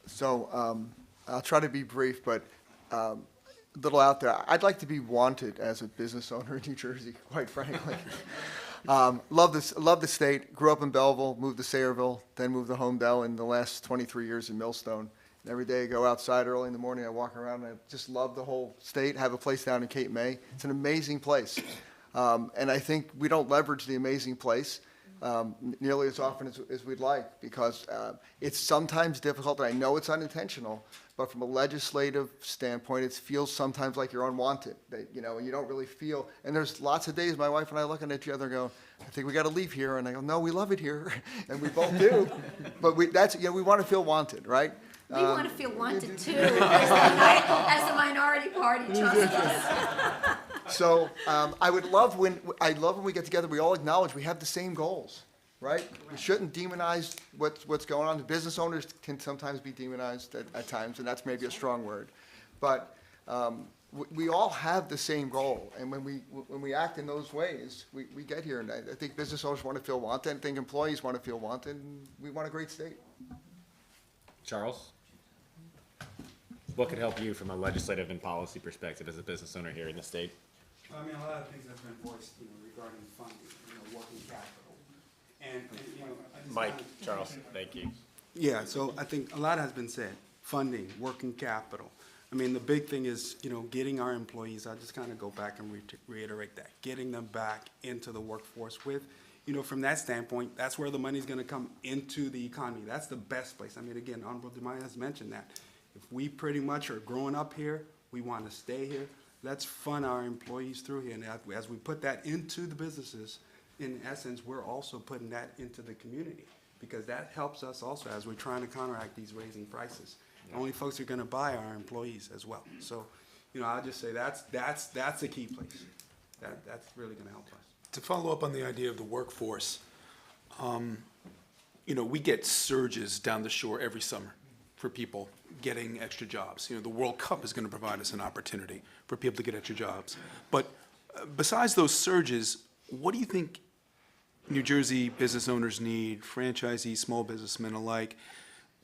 So I'll try to be brief, but a little out there. I'd like to be wanted as a business owner in New Jersey, quite frankly. Love the state. Grew up in Belleville, moved to Sayreville, then moved to Homedale in the last 23 years in Millstone. And every day I go outside early in the morning, I walk around, and I just love the whole state. Have a place down in Cape May. It's an amazing place. And I think we don't leverage the amazing place nearly as often as we'd like, because it's sometimes difficult, and I know it's unintentional, but from a legislative standpoint, it feels sometimes like you're unwanted, and you don't really feel, and there's lots of days my wife and I looking at each other and go, I think we got to leave here, and I go, no, we love it here, and we both do, but we want to feel wanted, right? We want to feel wanted too, as the minority party, trust us. So I love when we get together, we all acknowledge we have the same goals, right? We shouldn't demonize what's going on. The business owners can sometimes be demonized at times, and that's maybe a strong word. But we all have the same goal, and when we act in those ways, we get here. And I think business owners want to feel wanted. I think employees want to feel wanted. And we want a great state. Charles? What could help you from a legislative and policy perspective as a business owner here in the state? I mean, a lot of things have been voiced, regarding funding, working capital. And I just Mike, wanna- Charles, thank you. Yeah, so I think a lot has been said, funding, working capital. I mean, the big thing is, getting our employees, I just kind of go back and reiterate that, getting them back into the workforce with, from that standpoint, that's where the money's gonna come into the economy. That's the best place. I mean, again, Honorable DeMaio has mentioned that. If we pretty much are growing up here, we want to stay here, let's fund our employees through here. And as we put that into the businesses, in essence, we're also putting that into the community, because that helps us also as we're trying to counteract these raising prices. The only folks who are gonna buy are our employees as well. So, I'll just say that's the key place. That's really gonna help us. To follow up on the idea of the workforce, we get surges down the shore every summer for people getting extra jobs. The World Cup is going to provide us an opportunity for people to get extra jobs. But besides those surges, what do you think New Jersey business owners need, franchisees, small businessmen alike,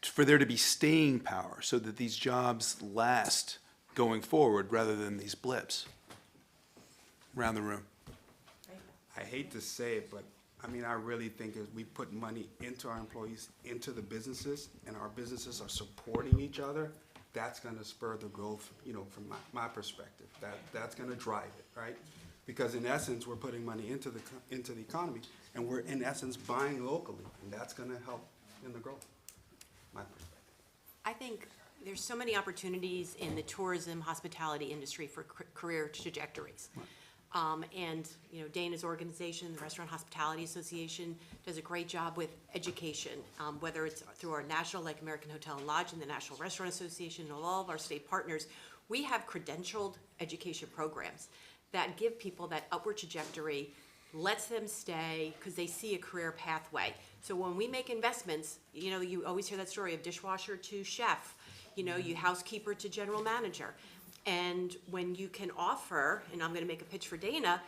for there to be staying power so that these jobs last going forward rather than these blips? Around the room. I hate to say it, but I really think as we put money into our employees, into the businesses, and our businesses are supporting each other, that's gonna spur the growth, from my perspective. That's gonna drive it, right? Because in essence, we're putting money into the economy, and we're in essence buying locally, and that's gonna help in the growth, my perspective. I think there's so many opportunities in the tourism, hospitality industry for career trajectories. And, Dana's organization, the Restaurant Hospitality Association, does a great job with education, whether it's through our national, like American Hotel and Lodge and the National Restaurant Association and all of our state partners. We have credentialed education programs that give people that upward trajectory, lets them stay because they see a career pathway. So when we make investments, you always hear that story of dishwasher to chef, you housekeeper to general manager. And when you can offer, and I'm gonna make a pitch for Dana,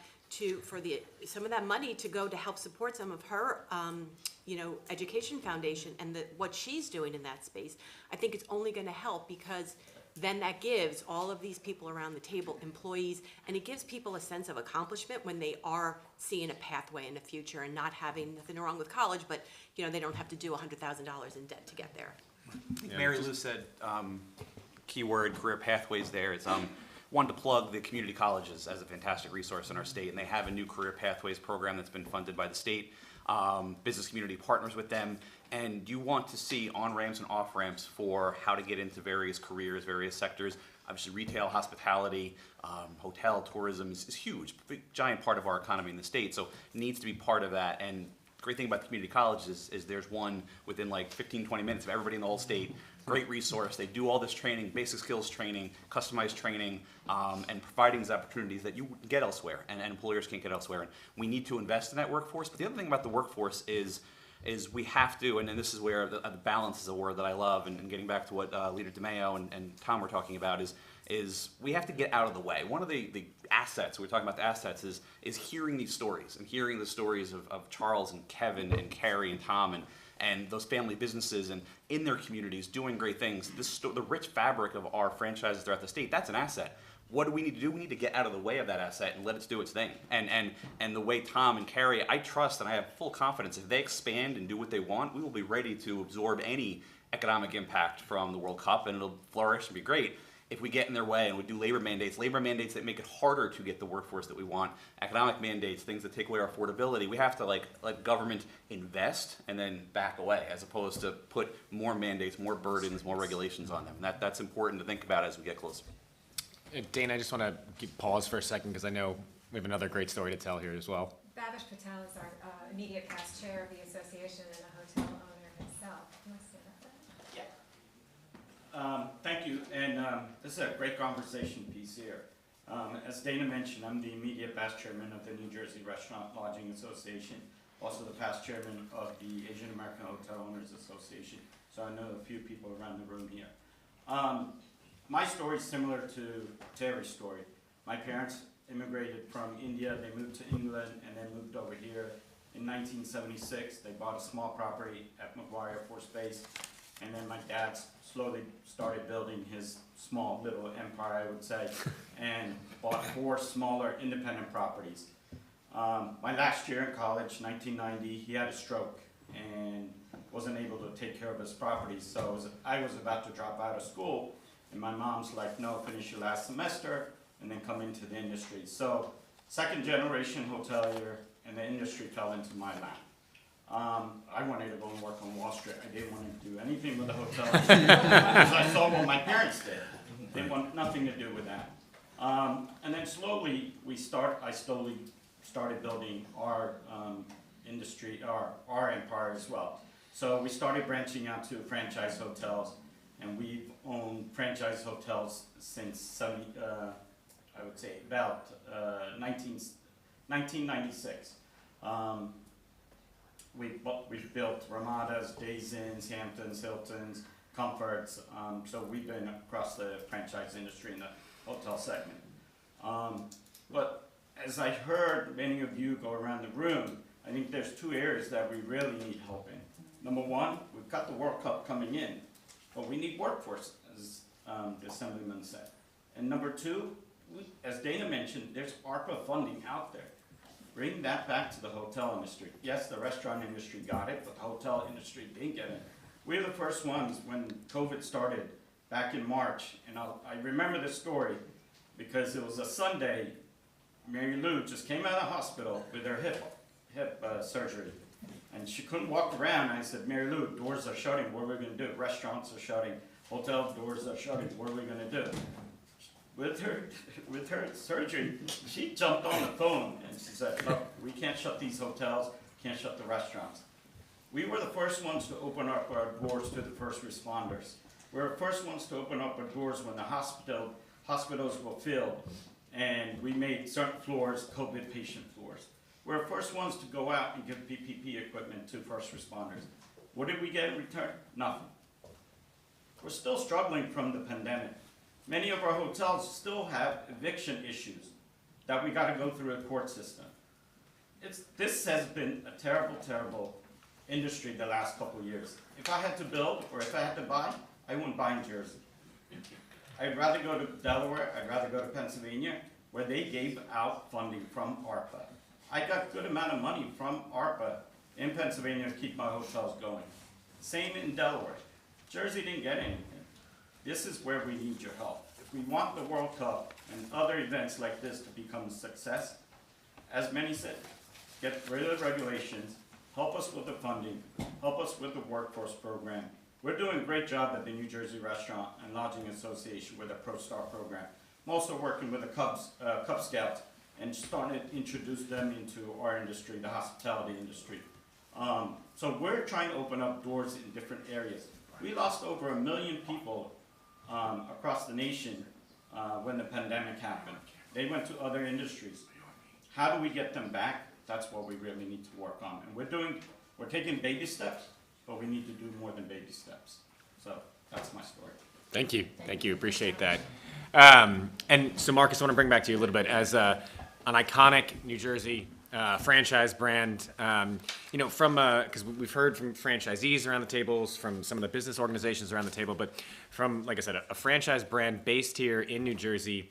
for some of that money to go to help support some of her, education foundation and what she's doing in that space, I think it's only gonna help, because then that gives all of these people around the table, employees, and it gives people a sense of accomplishment when they are seeing a pathway in the future and not having, nothing wrong with college, but, they don't have to do $100,000 in debt to get there. Mary Lou said, keyword career pathways there. It's wanted to plug the community colleges as a fantastic resource in our state, and they have a new career pathways program that's been funded by the state. Business community partners with them, and you want to see on-ramps and off-ramps for how to get into various careers, various sectors. Obviously, retail, hospitality, hotel, tourism is huge, big, giant part of our economy in the state, so it needs to be part of that. And the great thing about the community colleges is there's one within like 15, 20 minutes of everybody in the whole state. Great resource. They do all this training, basic skills training, customized training, and providing these opportunities that you wouldn't get elsewhere and employers can't get elsewhere. And we need to invest in that workforce. But the other thing about the workforce is we have to, and this is where the balance is a word that I love, and getting back to what Leader DeMaio and Tom were talking about is we have to get out of the way. One of the assets, we're talking about the assets, is hearing these stories, and hearing the stories of Charles and Kevin and Carrie and Tom and those family businesses and in their communities doing great things. The rich fabric of our franchises throughout the state, that's an asset. What do we need to do? We need to get out of the way of that asset and let it do its thing. And the way Tom and Carrie, I trust and I have full confidence, if they expand and do what they want, we will be ready to absorb any economic impact from the World Cup, and it'll flourish and be great. If we get in their way and we do labor mandates that make it harder to get the workforce that we want, economic mandates, things that take away our affordability, we have to let government invest and then back away, as opposed to put more mandates, more burdens, more regulations on them. And that's important to think about as we get closer. Dana, I just want to pause for a second, because I know we have another great story to tell here as well. Babish Patel is our immediate past chair of the association and a hotel owner himself. You want to stand up for that? Thank you, and this is a great conversation piece here. As Dana mentioned, I'm the immediate past chairman of the New Jersey Restaurant Lodging Association, also the past chairman of the Asian American Hotel Owners Association, so I know a few people around the room here. my story is similar to Terry's story. My parents immigrated from India, they moved to England, and then moved over here. In 1976, they bought a small property at McGuire Air Force Base, and then my dad slowly started building his small little empire, I would say, and bought 4 smaller independent properties. My last year in college, 1990, he had a stroke and wasn't able to take care of his properties, so I was about to drop out of school, and my mom's like, no, finish your last semester, and then come into the industry. So, second generation hotelier, and the industry fell into my lap. I wanted to go and work on Wall Street. I didn't want to do anything with the hotel because I saw what my parents did. They want nothing to do with that. And then slowly, I slowly started building our industry, our empire as well. So we started branching out to franchise hotels, and we've owned franchise hotels since I would say about 1996. We've built Ramadas, Days Inns, Hamptons, Hiltons, Comforts, so we've been across the franchise industry in the hotel segment. But as I heard many of you go around the room, I think there's 2 areas that we really need help in. Number one, we've got the World Cup coming in, but we need workforce, as the Assemblyman said. And number 2, as Dana mentioned, there's ARPA funding out there. Bring that back to the hotel industry. Yes, the restaurant industry got it, but the hotel industry didn't get it. We were the first ones when COVID started back in March, and I remember this story because it was a Sunday. Mary Lou just came out of the hospital with her hip surgery, and she couldn't walk around. I said, Mary Lou, doors are shutting. What are we going to do? Restaurants are shutting. Hotel doors are shutting. What are we going to do? With her surgery, she jumped on the phone and she said, look, we can't shut these hotels, can't shut the restaurants. We were the first ones to open up our doors to the first responders. We were the first ones to open up our doors when the hospitals were filled, and we made certain floors COVID patient floors. We were the first ones to go out and give PPE equipment to first responders. What did we get in return? Nothing. We're still struggling from the pandemic. Many of our hotels still have eviction issues that we got to go through a court system. This has been a terrible, terrible industry the last couple of years. If I had to build or if I had to buy, I wouldn't buy in Jersey. I'd rather go to Delaware, I'd rather go to Pennsylvania, where they gave out funding from ARPA. I got a good amount of money from ARPA in Pennsylvania to keep my hotels going. Same in Delaware. Jersey didn't get anything. This is where we need your help. If we want the World Cup and other events like this to become a success, as many said, get rid of the regulations, help us with the funding, help us with the workforce program. We're doing a great job at the New Jersey Restaurant and Lodging Association with a Pro-Star program. I'm also working with the Cub Scouts and starting to introduce them into our industry, the hospitality industry. So we're trying to open up doors in different areas. We lost over 1 million people across the nation when the pandemic happened. They went to other industries. How do we get them back? That's what we really need to work on. And we're taking baby steps, but we need to do more than baby steps. So that's my story. Thank you, appreciate that. And so Marcus, I want to bring back to you a little bit as an iconic New Jersey franchise brand, because we've heard from franchisees around the tables, from some of the business organizations around the table, but from, like I said, a franchise brand based here in New Jersey,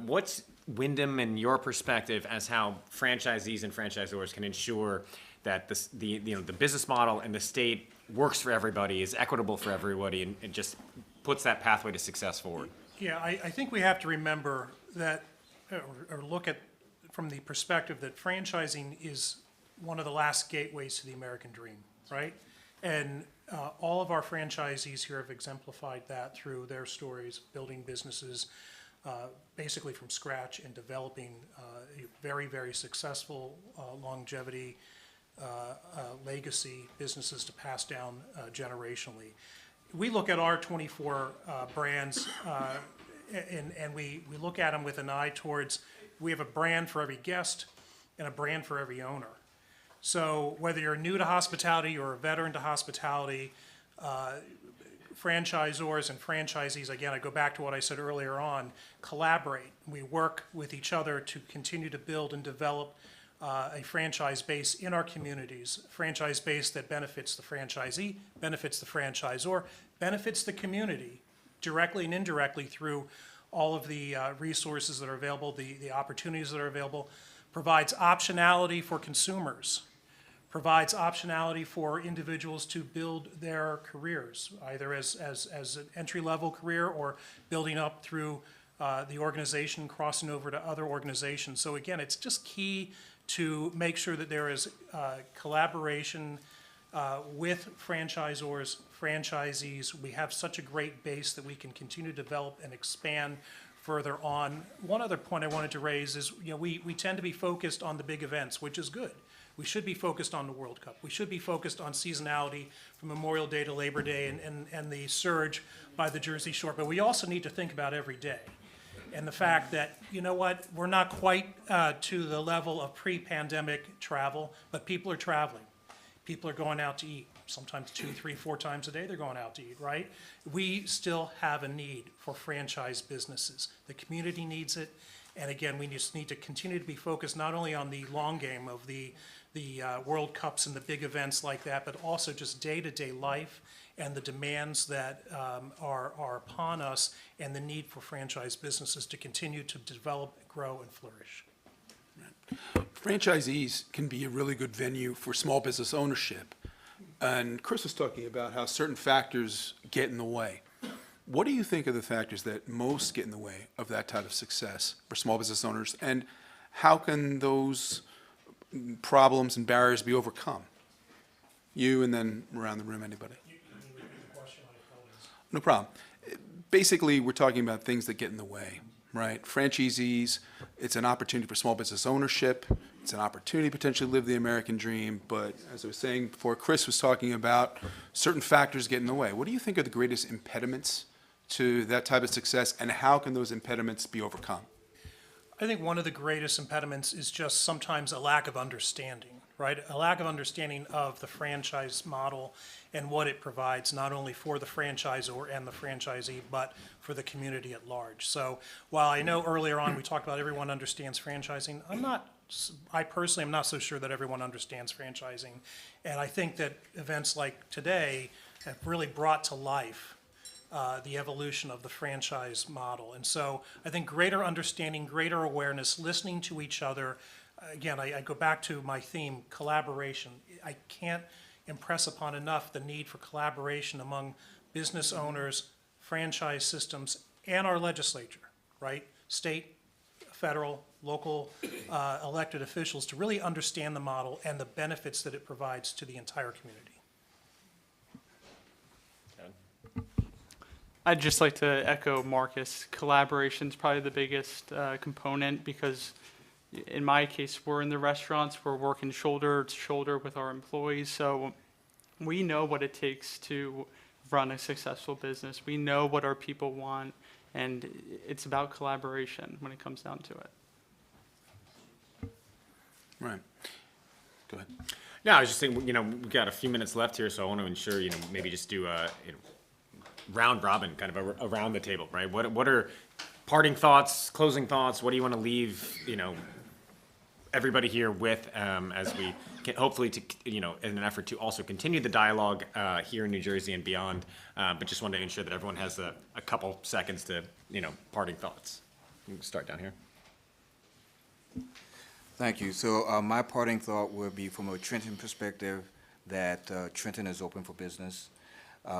what's Wyndham and your perspective as how franchisees and franchisors can ensure that the business model and the state works for everybody, is equitable for everybody, and just puts that pathway to success forward? Yeah, I think we have to remember that, or look at from the perspective that franchising is one of the last gateways to the American dream, right? And all of our franchisees here have exemplified that through their stories, building businesses basically from scratch and developing very, very successful longevity, legacy businesses to pass down generationally. We look at our 24 brands and we look at them with an eye towards, we have a brand for every guest and a brand for every owner. So whether you're new to hospitality or a veteran to hospitality, franchisors and franchisees, again, I go back to what I said earlier on, collaborate. We work with each other to continue to build and develop a franchise base in our communities, franchise base that benefits the franchisee, benefits the franchisor, benefits the community directly and indirectly through all of the resources that are available, the opportunities that are available, provides optionality for consumers, provides optionality for individuals to build their careers, either as an entry-level career or building up through the organization, crossing over to other organizations. So again, it's just key to make sure that there is collaboration with franchisors, franchisees. We have such a great base that we can continue to develop and expand further on. One other point I wanted to raise is, we tend to be focused on the big events, which is good. We should be focused on the World Cup. We should be focused on seasonality from Memorial Day to Labor Day and the surge by the Jersey Shore. But we also need to think about every day. And the fact that, we're not quite to the level of pre-pandemic travel, but people are traveling. People are going out to eat. Sometimes 2, 3, 4 times a day they're going out to eat, right? We still have a need for franchise businesses. The community needs it. And again, we just need to continue to be focused not only on the long game of the World Cups and the big events like that, but also just day-to-day life and the demands that are upon us and the need for franchise businesses to continue to develop, grow, and flourish. Franchisees can be a really good venue for small business ownership. And Chris was talking about how certain factors get in the way. What do you think are the factors that most get in the way of that type of success for small business owners? And how can those problems and barriers be overcome? You, and then around the room, anybody? No problem. Basically, we're talking about things that get in the way, right? Franchisees, it's an opportunity for small business ownership. It's an opportunity to potentially live the American dream. But as I was saying before, Chris was talking about certain factors get in the way. What do you think are the greatest impediments to that type of success, and how can those impediments be overcome? I think one of the greatest impediments is just sometimes a lack of understanding, right? A lack of understanding of the franchise model and what it provides, not only for the franchisor and the franchisee, but for the community at large. So while I know earlier on we talked about everyone understands franchising, I personally am not so sure that everyone understands franchising. And I think that events like today have really brought to life the evolution of the franchise model. And so I think greater understanding, greater awareness, listening to each other. Again, I go back to my theme, collaboration. I can't impress upon enough the need for collaboration among business owners, franchise systems, and our legislature, right? State, federal, local elected officials to really understand the model and the benefits that it provides to the entire community. I'd just like to echo Marcus. Collaboration is probably the biggest component, because in my case, we're in the restaurants, we're working shoulder to shoulder with our employees, so we know what it takes to run a successful business. We know what our people want, and it's about collaboration when it comes down to it. Right. Go ahead. No, I was just saying, we've got a few minutes left here, so I want to ensure, maybe just do a round robin, kind of around the table, right? What are parting thoughts, closing thoughts? What do you want to leave, everybody here with, as we can hopefully in an effort to also continue the dialogue here in New Jersey and beyond, but just wanted to ensure that everyone has a couple seconds to, parting thoughts. You can start down here. Thank you. So my parting thought would be from a Trenton perspective that Trenton is open for business.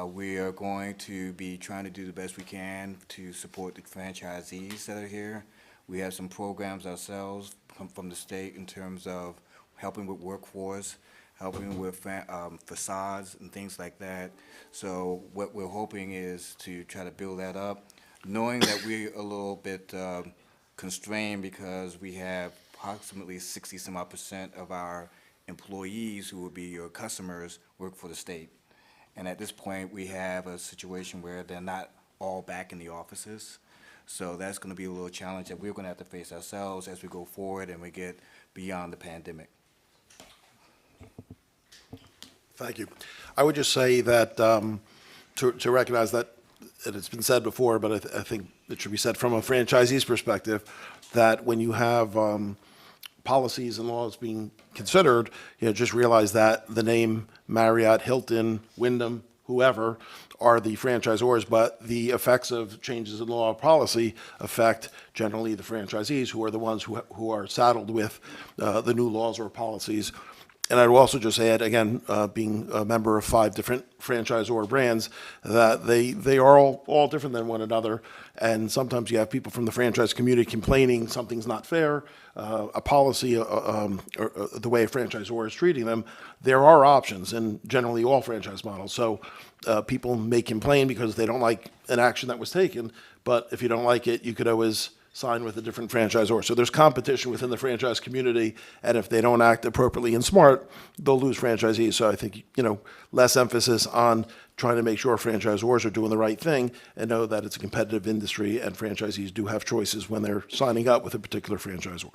We are going to be trying to do the best we can to support the franchisees that are here. We have some programs ourselves from the state in terms of helping with workforce, helping with facades and things like that. So what we're hoping is to try to build that up, knowing that we're a little bit constrained because we have approximately 60-some-odd% of our employees who will be your customers work for the state. And at this point, we have a situation where they're not all back in the offices. So that's going to be a little challenge that we're going to have to face ourselves as we go forward and we get beyond the pandemic. Thank you. I would just say that to recognize that, and it's been said before, but I think it should be said from a franchisee's perspective, that when you have policies and laws being considered, just realize that the name Marriott, Hilton, Wyndham, whoever are the franchisors, but the effects of changes in law or policy affect generally the franchisees, who are the ones who are saddled with the new laws or policies. And I'd also just add, again, being a member of 5 different franchisor brands, that they are all different than one another. And sometimes you have people from the franchise community complaining something's not fair, a policy, or the way a franchisor is treating them. There are options in generally all franchise models. So people may complain because they don't like an action that was taken, but if you don't like it, you could always sign with a different franchisor. So there's competition within the franchise community, and if they don't act appropriately and smart, they'll lose franchisees. So I think, less emphasis on trying to make sure franchisors are doing the right thing and know that it's a competitive industry and franchisees do have choices when they're signing up with a particular franchisor.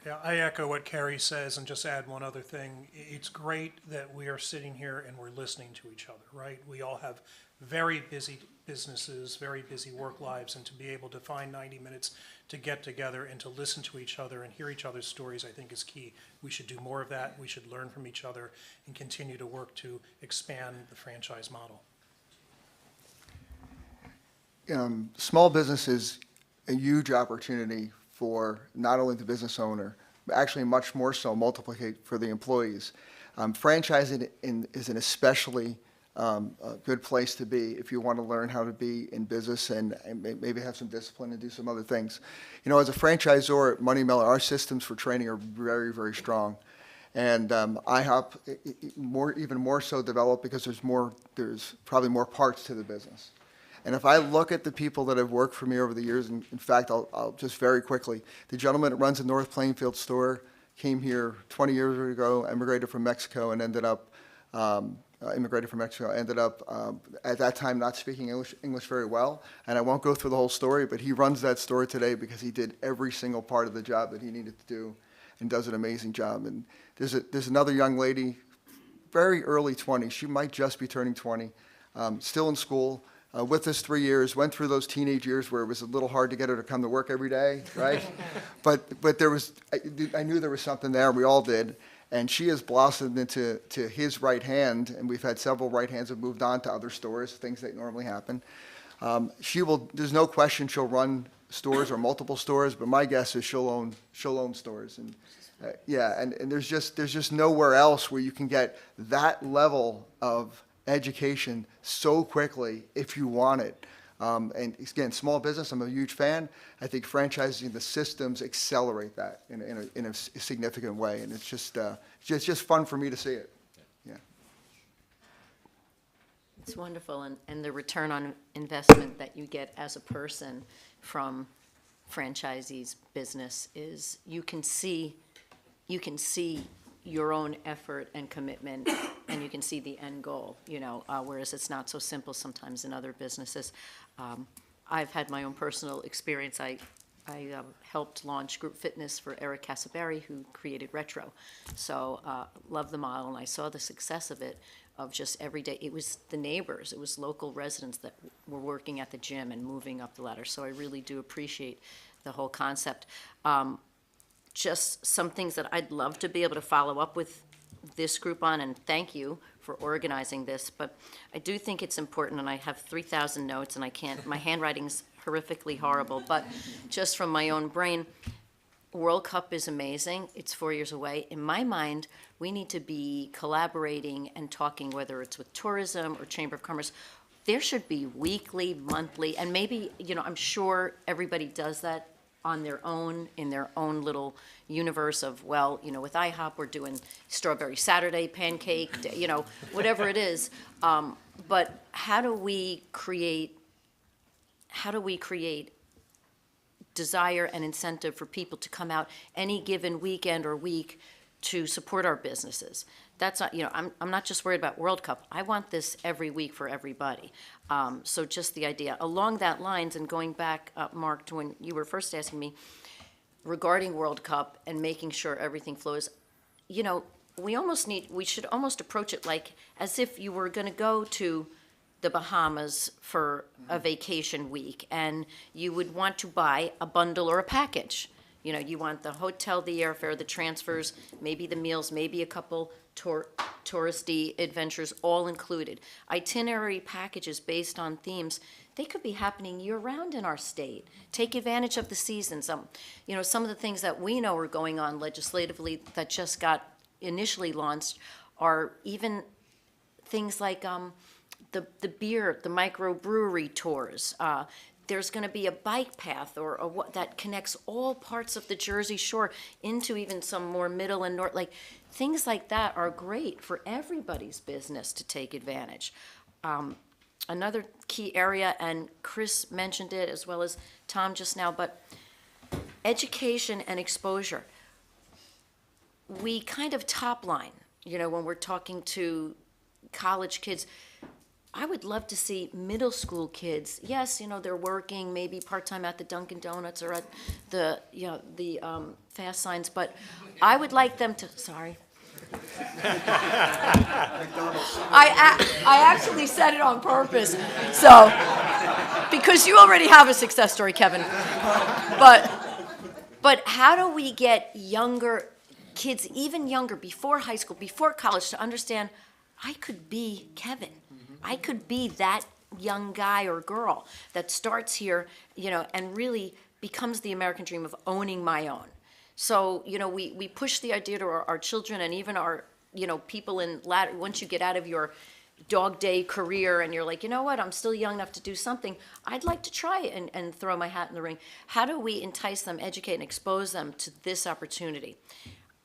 Yeah, I echo what Carrie says and just add one other thing. It's great that we are sitting here and we're listening to each other, right? We all have very busy businesses, very busy work lives, and to be able to find 90 minutes to get together and to listen to each other and hear each other's stories, I think is key. We should do more of that. We should learn from each other and continue to work to expand the franchise model. Small business is a huge opportunity for not only the business owner, but actually much more so multiplicate for the employees. Franchising is an especially a good place to be if you want to learn how to be in business and maybe have some discipline and do some other things. As a franchisor at Money Miller, our systems for training are very, very strong. And IHOP even more so developed because there's probably more parts to the business. And if I look at the people that have worked for me over the years, and in fact, I'll just very quickly, the gentleman that runs the North Plainfield store came here 20 years ago, immigrated from Mexico, and ended up at that time not speaking English very well. And I won't go through the whole story, but he runs that store today because he did every single part of the job that he needed to do and does an amazing job. And there's another young lady, very early 20s, she might just be turning 20, still in school, with us 3 years, went through those teenage years where it was a little hard to get her to come to work every day, right? but I knew there was something there, we all did. And she has blossomed into his right hand, and we've had several right hands have moved on to other stores, things that normally happen. There's no question she'll run stores or multiple stores, but my guess is she'll own stores. And and there's just nowhere else where you can get that level of education so quickly if you want it. And again, small business, I'm a huge fan. I think franchising, the systems accelerate that in a significant way, and it's just fun for me to see it. Yeah. It's wonderful, and the return on investment that you get as a person from franchisees' business is you can see your own effort and commitment, and you can see the end goal, whereas it's not so simple sometimes in other businesses. I've had my own personal experience. I helped launch group fitness for Eric Casaberry, who created Retro. So love the model, and I saw the success of it, of just every day. It was the neighbors, it was local residents that were working at the gym and moving up the ladder. So I really do appreciate the whole concept. Just some things that I'd love to be able to follow up with this group on, and thank you for organizing this, but I do think it's important, and I have 3,000 notes, and my handwriting's horrifically horrible, but just from my own brain, World Cup is amazing. It's 4 years away. In my mind, we need to be collaborating and talking, whether it's with tourism or Chamber of Commerce. There should be weekly, monthly, and maybe, I'm sure everybody does that on their own, in their own little universe of, with IHOP, we're doing Strawberry Saturday, pancake, day, whatever it is. But how do we create desire and incentive for people to come out any given weekend or week to support our businesses? That's not, I'm not just worried about World Cup. I want this every week for everybody. So just the idea. Along that lines, and going back, Mark, to when you were first asking me regarding World Cup and making sure everything flows, we should almost approach it like as if you were gonna go to the Bahamas for a vacation week, and you would want to buy a bundle or a package. You know, you want the hotel, the airfare, the transfers, maybe the meals, maybe a couple touristy adventures, all included. Itinerary packages based on themes, they could be happening year-round in our state. Take advantage of the seasons. You know, some of the things that we know are going on legislatively that just got initially launched are even things like the beer, the microbrewery tours. There's going to be a bike path that connects all parts of the Jersey Shore into even some more middle and north. Like things like that are great for everybody's business to take advantage. Another key area, and Chris mentioned it as well as Tom just now, but education and exposure. We kind of top line, you know, when we're talking to college kids. I would love to see middle school kids. Yes, you know, they're working maybe part-time at the Dunkin' Donuts or at the, you know, the fast signs, but I would like them to, sorry. I actually said it on purpose, so, because you already have a success story, Kevin. But how do we get younger kids, even younger, before high school, before college, to understand, I could be Kevin. I could be that young guy or girl that starts here, you know, and really becomes the American dream of owning my own. So, you know, we push the idea to our children and even our, you know, people in once you get out of your dog day career and you're like, you know what, I'm still young enough to do something, I'd like to try and throw my hat in the ring. How do we entice them, educate, and expose them to this opportunity?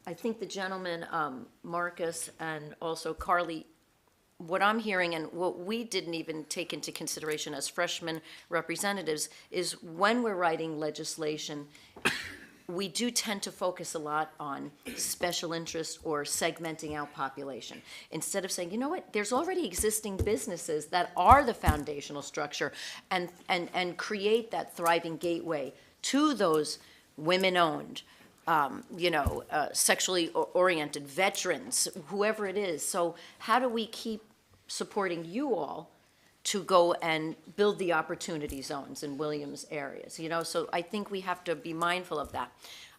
I think the gentleman, Marcus, and also Carly, what I'm hearing and what we didn't even take into consideration as freshman representatives is when we're writing legislation, we do tend to focus a lot on special interest or segmenting out population. Instead of saying, you know what, there's already existing businesses that are the foundational structure and create that thriving gateway to those women-owned, you know, sexually oriented, veterans, whoever it is. So how do we keep supporting you all to go and build the opportunity zones in Williams areas, you know? So I think we have to be mindful of that.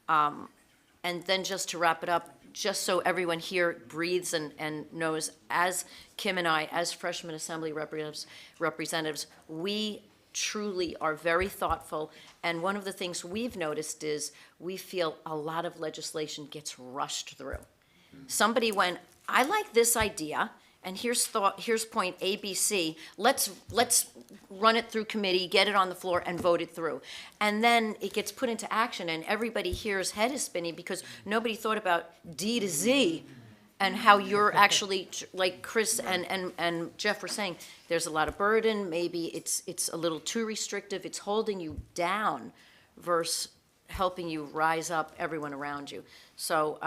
And then just to wrap it up, just so everyone here breathes and knows, as Kim and I, as freshman assembly representatives, we truly are very thoughtful. And one of the things we've noticed is we feel a lot of legislation gets rushed through. Somebody went, I like this idea, and here's point A, B, C. Let's run it through committee, get it on the floor, and vote it through. And then it gets put into action, and everybody here's head is spinning because nobody thought about D to Z and how you're actually, like Chris and Jeff were saying, there's a lot of burden, maybe it's a little too restrictive, it's holding you down versus helping you rise up everyone around you. So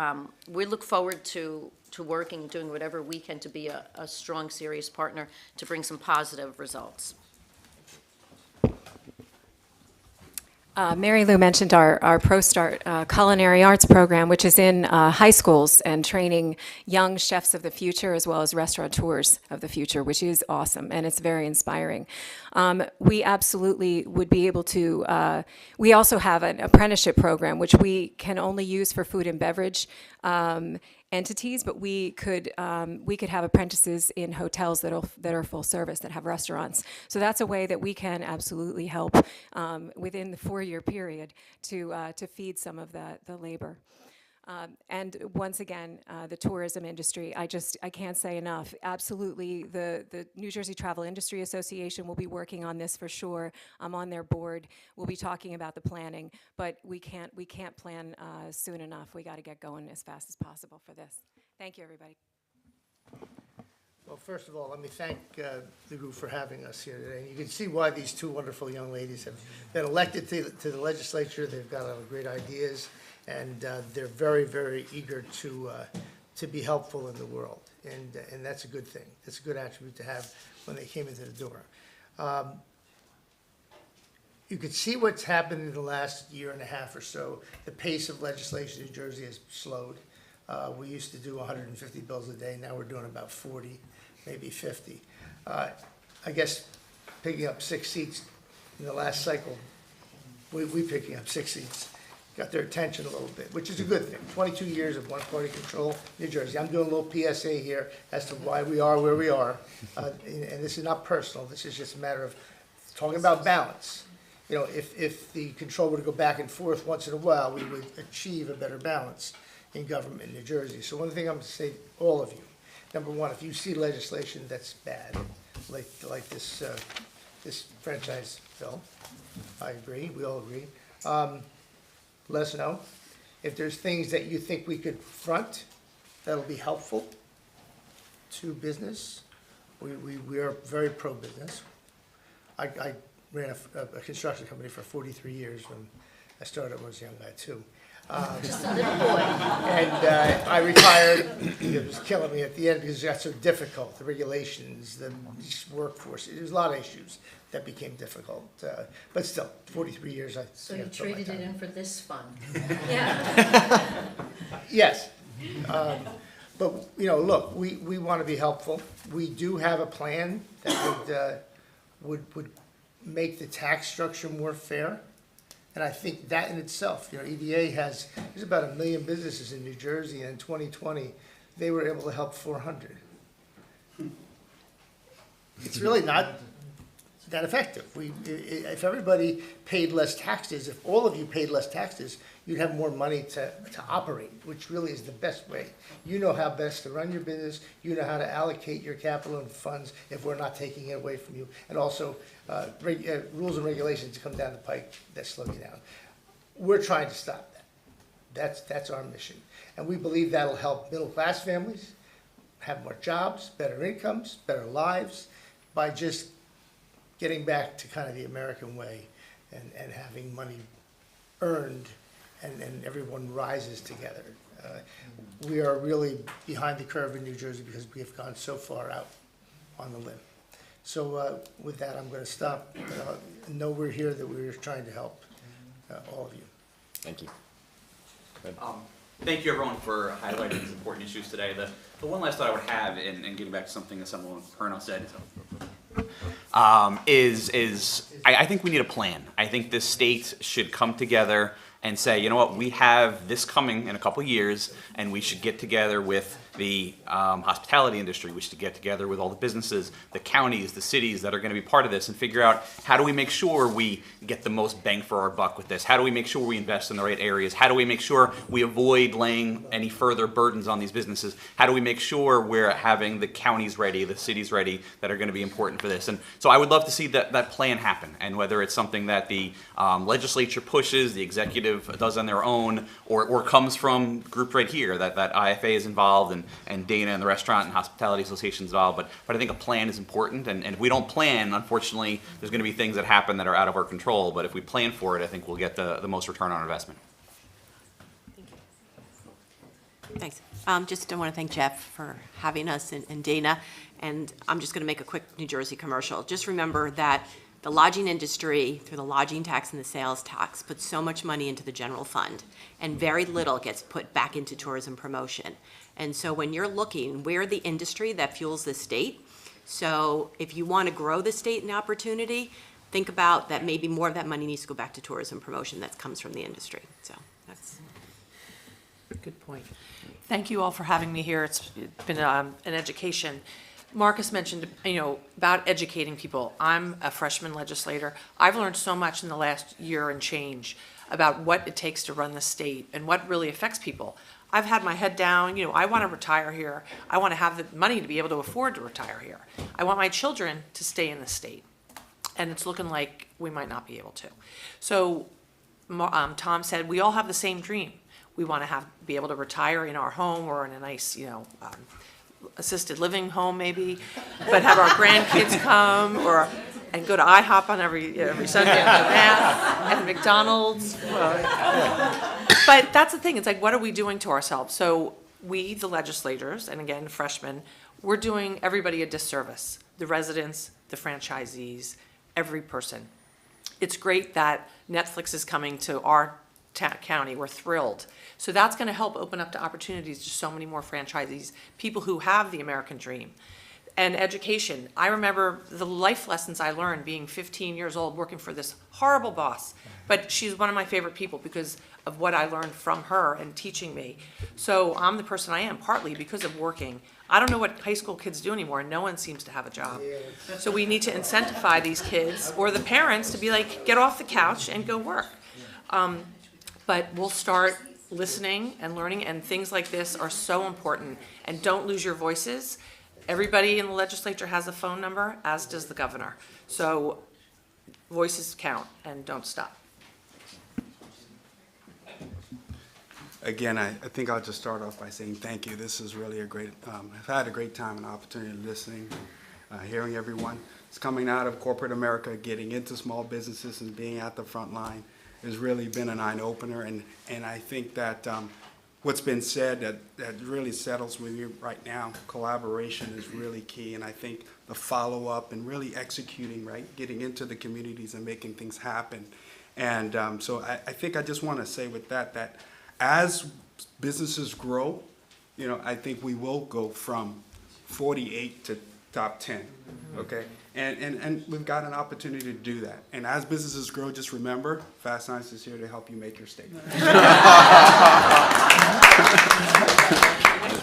we look forward to working, doing whatever we can to be a strong, serious partner to bring some positive results. Mary Lou mentioned our ProStart culinary arts program, which is in high schools and training young chefs of the future as well as restaurateurs of the future, which is awesome, and it's very inspiring. We absolutely would be able to, we also have an apprenticeship program, which we can only use for food and beverage entities, but we could have apprentices in hotels that are full service, that have restaurants. So that's a way that we can absolutely help within the 4-year period to feed some of the labor. And once again, the tourism industry, I can't say enough. Absolutely, the New Jersey Travel Industry Association will be working on this for sure. I'm on their board. We'll be talking about the planning, but we can't plan soon enough. We got to get going as fast as possible for this. Thank you, everybody. Well, first of all, let me thank the group for having us here today. And you can see why these two wonderful young ladies have been elected to the legislature. They've got a lot of great ideas, and they're very, very eager to be helpful in the world. And that's a good thing. That's a good attribute to have when they came into the door. You could see what's happened in the last year and a half or so. The pace of legislation in New Jersey has slowed. We used to do 150 bills a day, now we're doing about 40, maybe 50. I guess picking up 6 seats in the last cycle, we picking up 6 seats, got their attention a little bit, which is a good thing. 22 years of one-party control, New Jersey. I'm doing a little PSA here as to why we are where we are. And this is not personal, this is just a matter of talking about balance. You know, if the control were to go back and forth once in a while, we would achieve a better balance in government in New Jersey. So one thing I'm going to say to all of you, number one, if you see legislation that's bad, like this franchise bill, I agree, we all agree. Let us know. If there's things that you think we could front that'll be helpful to business, we are very pro-business. I ran a construction company for 43 years when I started when I was a young guy too. Just a little boy. And I retired. It was killing me at the end because it got so difficult. The regulations, the workforce, there's a lot of issues that became difficult. But still, 43 years. So you traded it in for this fund? Yeah. Yes. But, you know, look, we want to be helpful. We do have a plan that would make the tax structure more fair. And I think that in itself, you know, EDA there's about 1 million businesses in New Jersey, and in 2020, they were able to help 400. It's really not that effective. If everybody paid less taxes, if all of you paid less taxes, you'd have more money to operate, which really is the best way. You know how best to run your business, you know how to allocate your capital and funds if we're not taking it away from you, and also rules and regulations to come down the pike that slow you down. We're trying to stop that. That's our mission. And we believe that'll help middle-class families have more jobs, better incomes, better lives, by just getting back to kind of the American way and having money earned and everyone rises together. We are really behind the curve in New Jersey because we have gone so far out on the limb. So with that, I'm going to stop. Know we're here, that we're trying to help all of you. Thank you. Thank you, everyone, for highlighting these important issues today. The one last thought I would have, and getting back to something that someone Perno said, I think we need a plan. I think this state should come together and say, you know what, we have this coming in a couple of years, and we should get together with the hospitality industry. We should get together with all the businesses, the counties, the cities that are going to be part of this, and figure out how do we make sure we get the most bang for our buck with this? How do we make sure we invest in the right areas? How do we make sure we avoid laying any further burdens on these businesses? How do we make sure we're having the counties ready, the cities ready that are going to be important for this? And so I would love to see that plan happen, and whether it's something that the legislature pushes, the executive does on their own, or comes from group right here, that IFA is involved, and Dana and the Restaurant and Hospitality Association is involved. But I think a plan is important, and if we don't plan, unfortunately, there's going to be things that happen that are out of our control. But if we plan for it, I think we'll get the most return on investment. Thanks. Just want to thank Jeff for having us and Dana. And I'm just going to make a quick New Jersey commercial. Just remember that the lodging industry, through the lodging tax and the sales tax, puts so much money into the general fund, and very little gets put back into tourism promotion. And so when you're looking, we're the industry that fuels the state. So if you want to grow the state and the opportunity, think about that maybe more of that money needs to go back to tourism promotion that comes from the industry. So that's Good point. Thank you all for having me here. It's been an education. Marcus mentioned, about educating people. I'm a freshman legislator. I've learned so much in the last year and change about what it takes to run the state and what really affects people. I've had my head down, I want to retire here. I want to have the money to be able to afford to retire here. I want my children to stay in the state. And it's looking like we might not be able to. So Tom said, we all have the same dream. We want to be able to retire in our home or in a nice, assisted living home maybe, but have our grandkids come and go to IHOP on every Sunday after Mass and McDonald's. But that's the thing. It's like, what are we doing to ourselves? So we, the legislators, and again, freshmen, we're doing everybody a disservice. The residents, the franchisees, every person. It's great that Netflix is coming to our county. We're thrilled. So that's going to help open up the opportunities to so many more franchisees, people who have the American dream. And education. I remember the life lessons I learned being 15 years old working for this horrible boss. But she's one of my favorite people because of what I learned from her and teaching me. So I'm the person I am, partly because of working. I don't know what high school kids do anymore. No one seems to have a job. So we need to incentivize these kids or the parents to be like, get off the couch and go work. But we'll start listening and learning, and things like this are so important. And don't lose your voices. Everybody in the legislature has a phone number, as does the governor. So voices count, and don't stop. Again, I think I'll just start off by saying thank you. This is really a great, I've had a great time and opportunity listening, hearing everyone. It's coming out of corporate America, getting into small businesses and being at the front line has really been an eye-opener. And I think that what's been said that really settles with me right now, collaboration is really key. And I think the follow-up and really executing, right, getting into the communities and making things happen. And so I think I just want to say with that as businesses grow, you know, I think we will go from 48 to top 10, okay? And we've got an opportunity to do that. And as businesses grow, just remember, Fast Science is here to help you make your statement. That's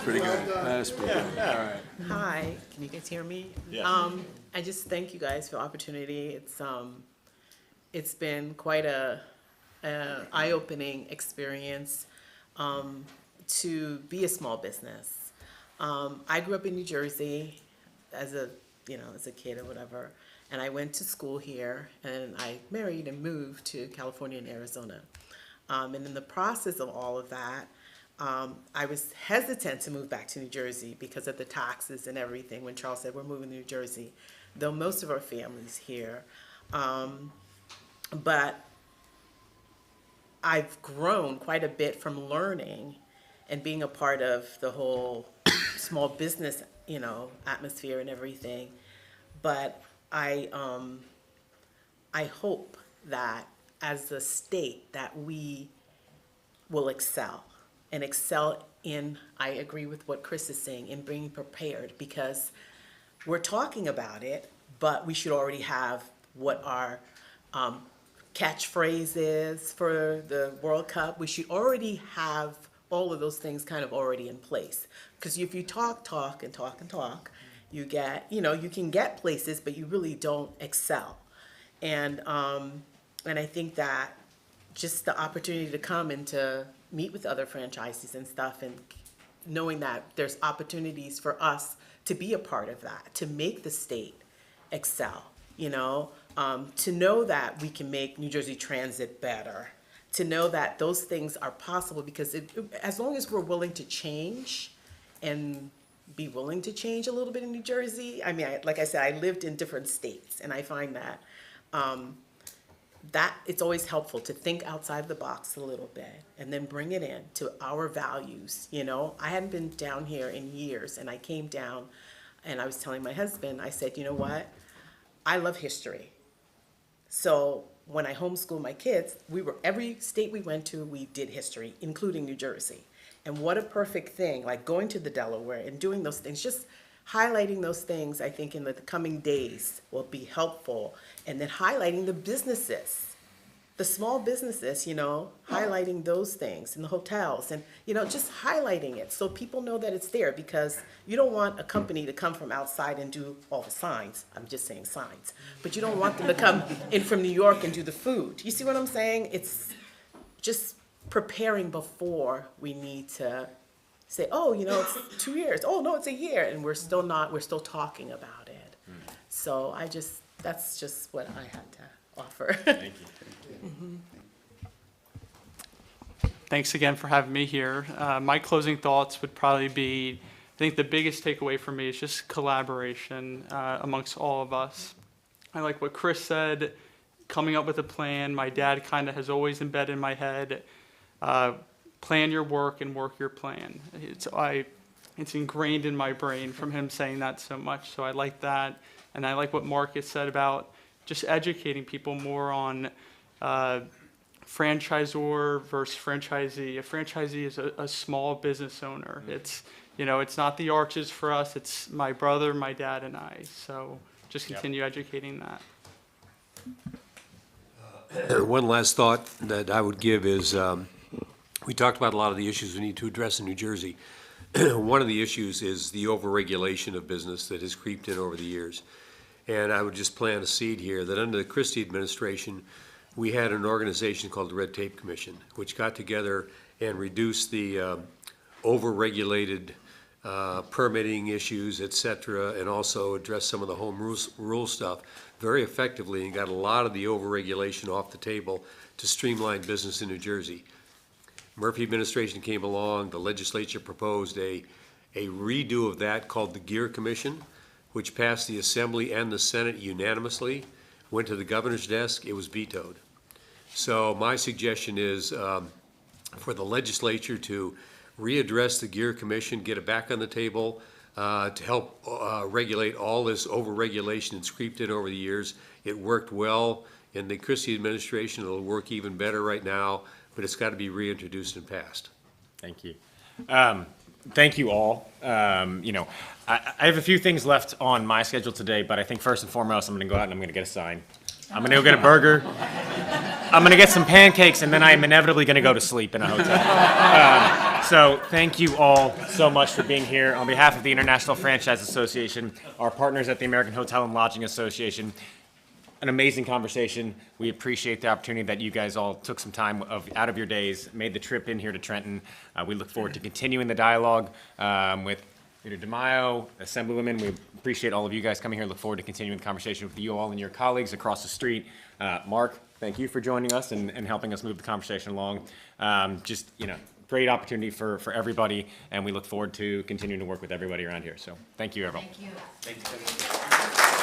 pretty good. That's pretty good. All right. Hi, can you guys hear me? Yeah. I just thank you guys for the opportunity. It's been quite a eye-opening experience to be a small business. I grew up in New Jersey as a kid or whatever, and I went to school here, and I married and moved to California and Arizona. And in the process of all of that, I was hesitant to move back to New Jersey because of the taxes and everything when Charles said we're moving to New Jersey, though most of our family's here. But I've grown quite a bit from learning and being a part of the whole small business, atmosphere and everything. But I hope that as a state that we will excel in, I agree with what Chris is saying, in being prepared, because we're talking about it, but we should already have what our catchphrase is for the World Cup. We should already have all of those things kind of already in place. Because if you talk, you get, you can get places, but you really don't excel. And I think that just the opportunity to come and to meet with other franchisees and stuff, and knowing that there's opportunities for us to be a part of that, to make the state excel, to know that we can make New Jersey Transit better, to know that those things are possible, because as long as we're willing to change and be willing to change a little bit in New Jersey. I mean, like I said, I lived in different states, and I find that that it's always helpful to think outside the box a little bit and then bring it in to our values. I hadn't been down here in years, and I came down and I was telling my husband, I said, you know what? I love history. So when I homeschooled my kids, every state we went to, we did history, including New Jersey. And what a perfect thing, like going to the Delaware and doing those things, just highlighting those things, I think in the coming days will be helpful. And then highlighting the businesses, the small businesses, highlighting those things in the hotels, and, just highlighting it so people know that it's there, because you don't want a company to come from outside and do all the signs. I'm just saying signs. But you don't want them to come in from New York and do the food. You see what I'm saying? It's just preparing before we need to say, oh, it's 2 years. Oh, no, it's a year. And we're still talking about it. So that's just what I had to offer. Thank you. Thanks again for having me here. My closing thoughts would probably be, I think the biggest takeaway for me is just collaboration amongst all of us. I like what Chris said, coming up with a plan. My dad kind of has always embedded in my head, plan your work and work your plan. It's ingrained in my brain from him saying that so much, so I like that. And I like what Mark has said about just educating people more on franchisor versus franchisee. A franchisee is a small business owner. It's, it's not the Arches for us. It's my brother, my dad, and I. So just continue educating that. One last thought that I would give is, we talked about a lot of the issues we need to address in New Jersey. One of the issues is the overregulation of business that has creeped in over the years. And I would just plant a seed here that under the Christie administration, we had an organization called the Red Tape Commission, which got together and reduced the overregulated permitting issues, et cetera, and also addressed some of the home rule stuff very effectively and got a lot of the overregulation off the table to streamline business in New Jersey. Murphy administration came along, the legislature proposed a redo of that called the Gear Commission, which passed the Assembly and the Senate unanimously, went to the governor's desk, it was vetoed. So my suggestion is for the legislature to readdress the Gear Commission, get it back on the table to help regulate all this overregulation that's creeped in over the years. It worked well in the Christie administration, it'll work even better right now, but it's got to be reintroduced and passed. Thank you. Thank you all. I have a few things left on my schedule today, but I think first and foremost, I'm going to go out and I'm going to get a sign. I'm going to go get a burger. I'm going to get some pancakes, and then I am inevitably going to go to sleep in a hotel. So thank you all so much for being here. On behalf of the International Franchise Association, our partners at the American Hotel and Lodging Association, an amazing conversation. We appreciate the opportunity that you guys all took some time out of your days, made the trip in here to Trenton. We look forward to continuing the dialogue with Peter DeMaio, Assemblywomen. We appreciate all of you guys coming here. Look forward to continuing the conversation with you all and your colleagues across the street. Mark, thank you for joining us and helping us move the conversation along. Great opportunity for everybody, and we look forward to continuing to work with everybody around here. So thank you, everyone. Thank you. Thank you.